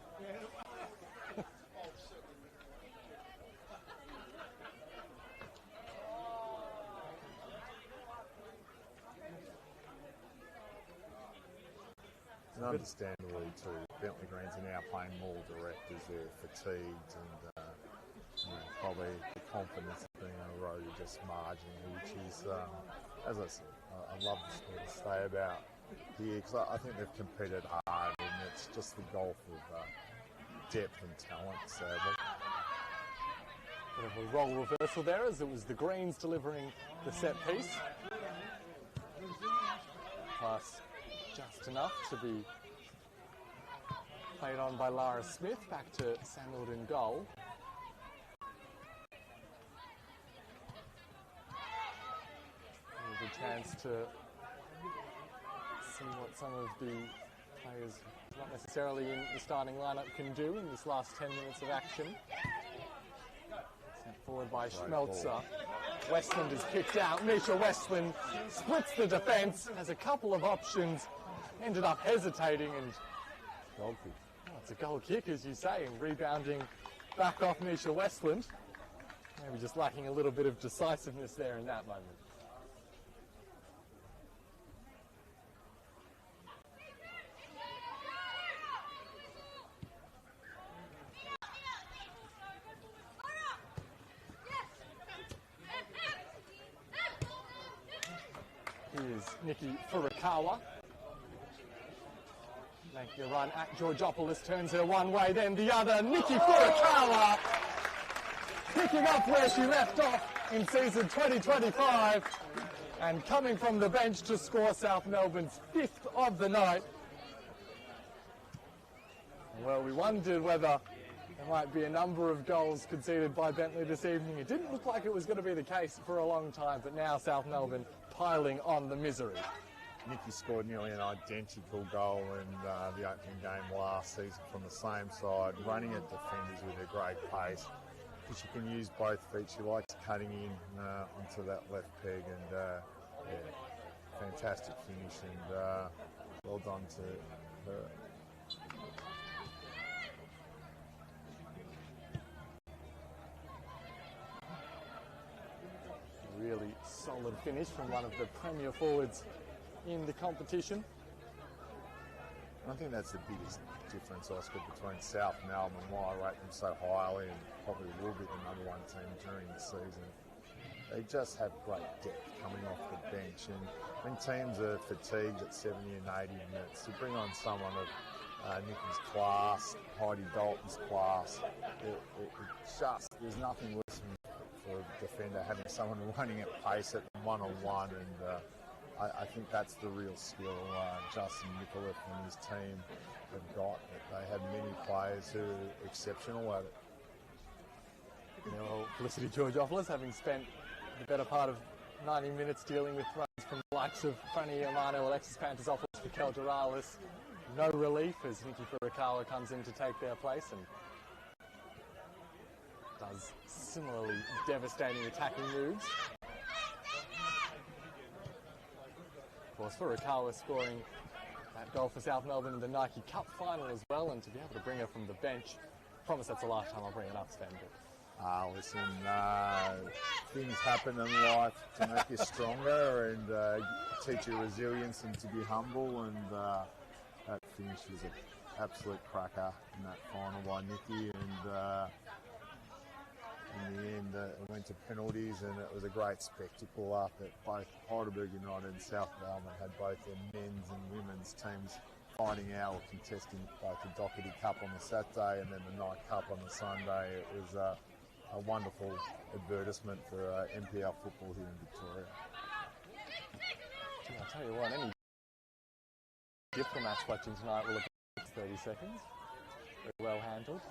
And understandably too, Bentleigh Greens are now playing more direct as they're fatigued, and probably the confidence of being eroded just marginally, which is, as I said, I love the score to stay about here, because I think they've competed hard, and it's just the gulf of depth and talent, sadly. Bit of a role reversal there, as it was the Greens delivering the set piece. Pass just enough to be played on by Lara Smith, back to Senol in goal. There's a chance to see what some of the players not necessarily in the starting lineup can do in this last 10 minutes of action. Sent forward by Schmelzer. Westland is kicked out. Nisha Westland splits the defence, has a couple of options, ended up hesitating, and Goal kick. Oh, it's a goal kick, as you say, and rebounding back off Nisha Westland. Maybe just lacking a little bit of decisiveness there in that moment. Here's Nikki Furukawa. Making a run at Georgopoulos, turns her one way, then the other. Nikki Furukawa picking up where she left off in season 2025 and coming from the bench to score South Melbourne's 5th of the night. Well, we wondered whether there might be a number of goals conceded by Bentleigh this evening. It didn't look like it was going to be the case for a long time, but now South Melbourne piling on the misery. Nikki scored nearly an identical goal in the opening game last season from the same side, running at defenders with her great pace. Because she can use both feet. She likes cutting in onto that left peg, and yeah, fantastic finish, and well done to her. Really solid finish from one of the premier forwards in the competition. I think that's the difference, Oscar, between South Melbourne, why I rate them so highly, and probably will be the number one team during the season. They just have great depth coming off the bench, and when teams are fatigued at 70 and 80 minutes, to bring on someone of Nikki's class, Heidi Dalton's class, there's nothing worse for a defender having someone running at pace at one-on-one, and I think that's the real skill Justin Nicolette and his team have got. They have many players who are exceptional at it. You know, Felicity Georgopoulos, having spent the better part of 90 minutes dealing with runs from the likes of Franny Amano, Alexis Pantazopoulos, Raquel Doralis. No relief as Nikki Furukawa comes in to take their place and does similarly devastating attacking moves. Of course, Furukawa scoring that goal for South Melbourne in the Nike Cup final as well, and to be able to bring her from the bench, I promise that's the last time I'll bring it up, Sven. Listen, things happen in life to make you stronger and teach you resilience and to be humble, and that finish was an absolute cracker in that final by Nikki, and in the end it went to penalties, and it was a great spectacle after both Heidelberg United and South Melbourne had both their men's and women's teams fighting out or contesting both the Doherty Cup on the Saturday and then the Night Cup on the Sunday. It was a wonderful advertisement for NPL football here in Victoria. I'll tell you what, any diplomats watching tonight will have been 30 seconds. Very well handled.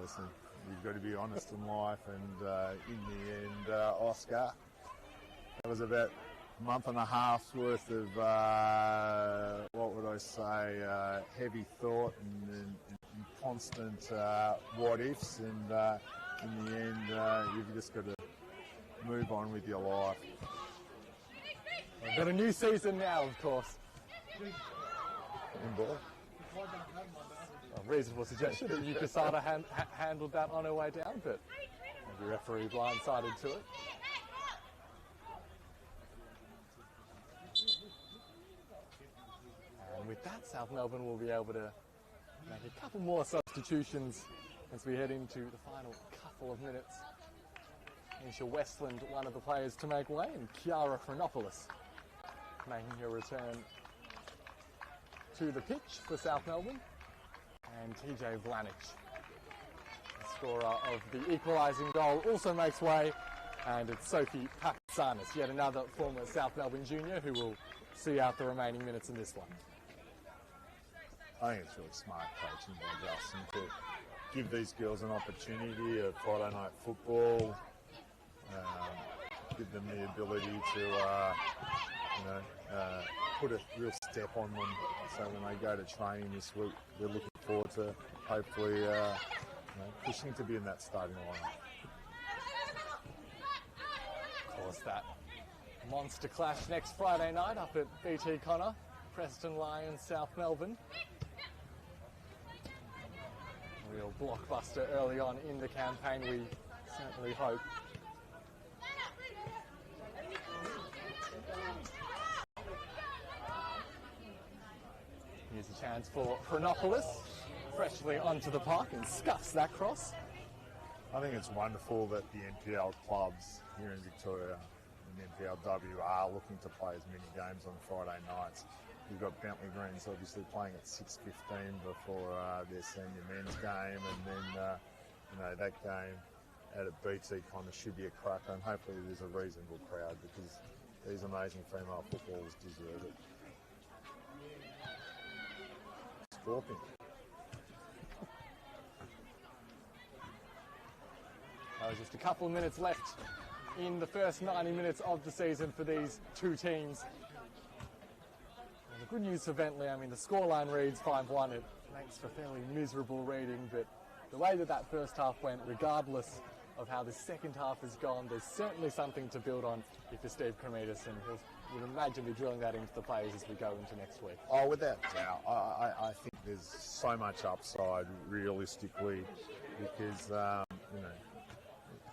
Listen, you've got to be honest in life, and in the end, Oscar, that was about a month and a half's worth of, what would I say, heavy thought and constant what-ifs, and in the end, you've just got to move on with your life. We've got a new season now, of course. A reasonable suggestion that Yukasada handled that on her way down, but maybe referee blindsided to it. And with that, South Melbourne will be able to make a couple more substitutions as we head into the final couple of minutes. Nisha Westland, one of the players to make way, and Chiara Chronopoulos making her return to the pitch for South Melbourne. And TJ Vlanich, the scorer of the equalising goal, also makes way, and it's Sophie Papasanis, yet another former South Melbourne junior, who will see out the remaining minutes in this one. I think it's really smart coaching by Justin to give these girls an opportunity at Friday night football, give them the ability to put a real step on them, so when they go to training this week, they're looking forward to hopefully pushing to be in that starting lineup. Of course, that monster clash next Friday night up at BT Connor, Preston Lions, South Melbourne. A real blockbuster early on in the campaign, we certainly hope. Here's a chance for Chronopoulos, freshly onto the park, and scuffs that cross. I think it's wonderful that the NPL clubs here in Victoria and NPLW are looking to play as many games on Friday nights. You've got Bentleigh Greens obviously playing at 6:15 before their senior men's game, and then that game out at BT Connor should be a cracker, and hopefully there's a reasonable crowd because these amazing female footballers deserve it. Scorpion. Just a couple of minutes left in the first 90 minutes of the season for these two teams. And the good news for Bentleigh, I mean, the scoreline reads 5-1. It makes for fairly miserable reading, but the way that first half went, regardless of how the second half has gone, there's certainly something to build on if you're Steve Cremidas, and he'll, would imagine, be drilling that into the players as we go into next week. Oh, without doubt. I think there's so much upside realistically because,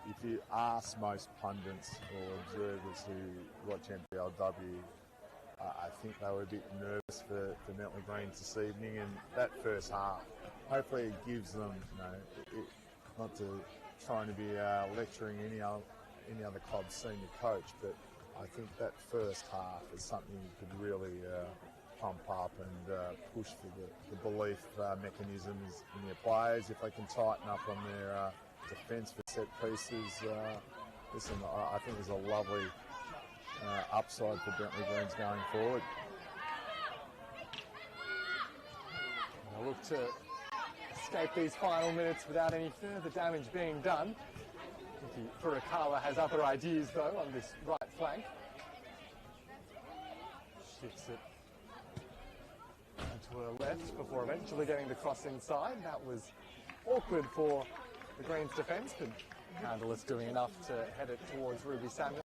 if you ask most pundits or observers who watch NPLW, I think they were a bit nervous for Bentleigh Greens this evening, and that first half, hopefully it gives them, not to trying to be lecturing any other club's senior coach, but I think that first half is something you could really pump up and push for the belief mechanisms in their players. If they can tighten up on their defence for set pieces, listen, I think there's a lovely upside for Bentleigh Greens going forward. They'll look to escape these final minutes without any further damage being done. Nikki Furukawa has other ideas though on this right flank. Shifts it to her left before eventually getting the cross inside. That was awkward for the Greens defence, but Handel is doing enough to head it towards Ruby Samuel.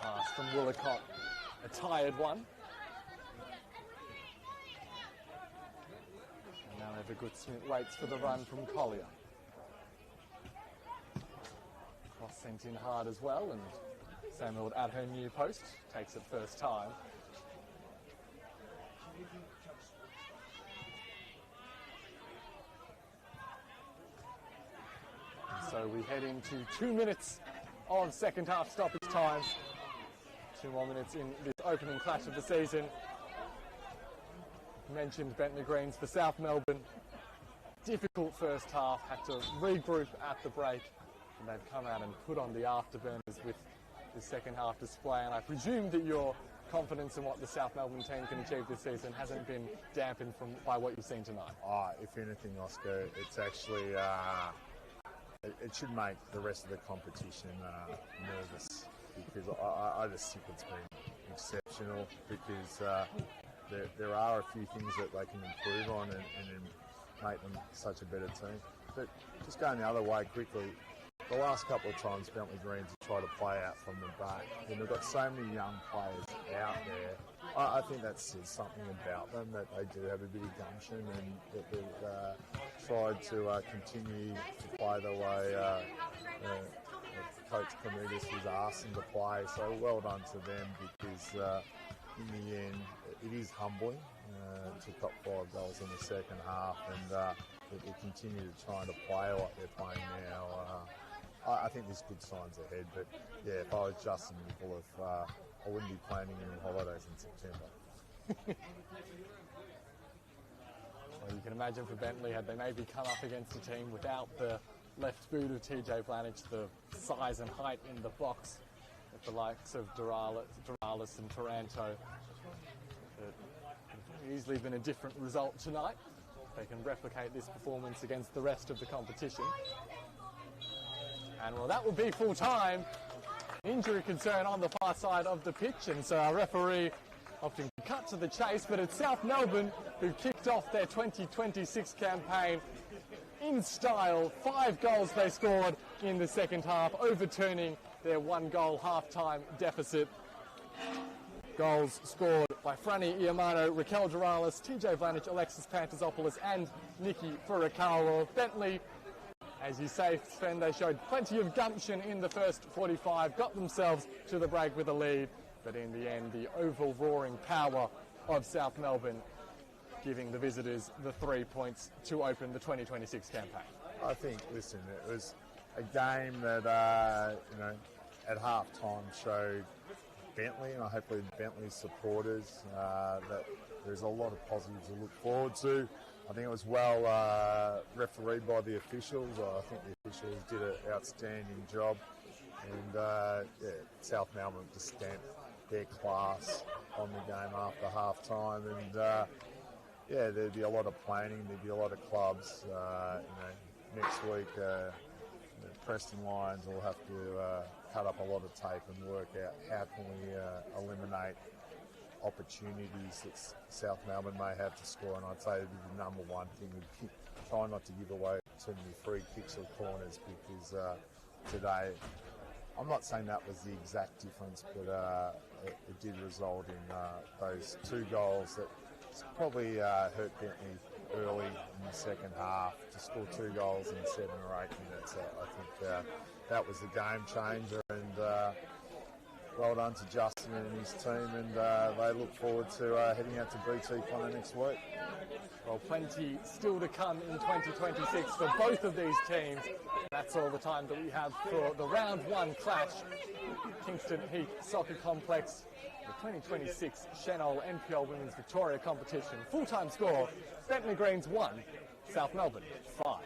Pass from Willicott, a tired one. And now Evergood-Smith waits for the run from Collier. Cross sent in hard as well, and Samuel at her new post takes it first time. So we head into 2 minutes of second half stoppage time. 2 more minutes in this opening clash of the season. Mentioned Bentleigh Greens for South Melbourne. Difficult first half, had to regroup at the break, and they've come out and put on the afterburners with the second half display. And I presume that your confidence in what the South Melbourne team can achieve this season hasn't been dampened by what you've seen tonight. If anything, Oscar, it's actually it should make the rest of the competition nervous, because I just think it's been exceptional, because there are a few things that they can improve on and make them such a better team. But just going the other way quickly, the last couple of times Bentleigh Greens have tried to play out from the back, and they've got so many young players out there. I think that says something about them, that they do have a bit of gumption, and that they've tried to continue to play the way Coach Komitas has asked them to play. So well done to them, because in the end it is humbling to top 5 goals in the second half, and they continue to try to play like they're playing now. I think there's good signs ahead, but yeah, if I was Justin Nicholas, I wouldn't be planning any holidays in September. Well, you can imagine for Bentleigh, had they maybe come up against a team without the left boot of TJ Blanich, the size and height in the box with the likes of Doralis and Taranto, it could easily been a different result tonight. They can replicate this performance against the rest of the competition. And well, that will be full time. Injury concern on the far side of the pitch, and so our referee opting to cut to the chase, but it's South Melbourne who kicked off their 2026 campaign in style. 5 goals they scored in the second half, overturning their 1-goal half-time deficit. Goals scored by Franny Iamano, Raquel Doralis, TJ Blanich, Alexis Pantazopoulos and Nikki Furukawa. Bentleigh, as you say, Sven, they showed plenty of gumption in the first 45, got themselves to the break with a lead, but in the end, the oval roaring power of South Melbourne giving the visitors the 3 points to open the 2026 campaign. I think, listen, it was a game that, at half-time showed Bentleigh, and hopefully Bentley's supporters, that there's a lot of positives to look forward to. I think it was well refereed by the officials. I think the officials did an outstanding job, and South Melbourne just stamped their class on the game after half-time, and there'd be a lot of planning, there'd be a lot of clubs. Next week, the Preston Lions will have to cut up a lot of tape and work out how can we eliminate opportunities that South Melbourne may have to score, and I'd say the number one thing would be try not to give away too many free kicks or corners, because today, I'm not saying that was the exact difference, but it did result in those 2 goals that probably hurt Bentleigh early in the second half. To score 2 goals in 7 or 8 minutes, I think that was the game changer, and well done to Justin and his team, and they look forward to heading out to BT Connor next week. Well, plenty still to come in 2026 for both of these teams. That's all the time that we have for the round one clash. Kingston Heath Soccer Complex, the 2026 Senol NPL Women's Victoria competition. Full-time score, Bentleigh Greens 1, South Melbourne 5.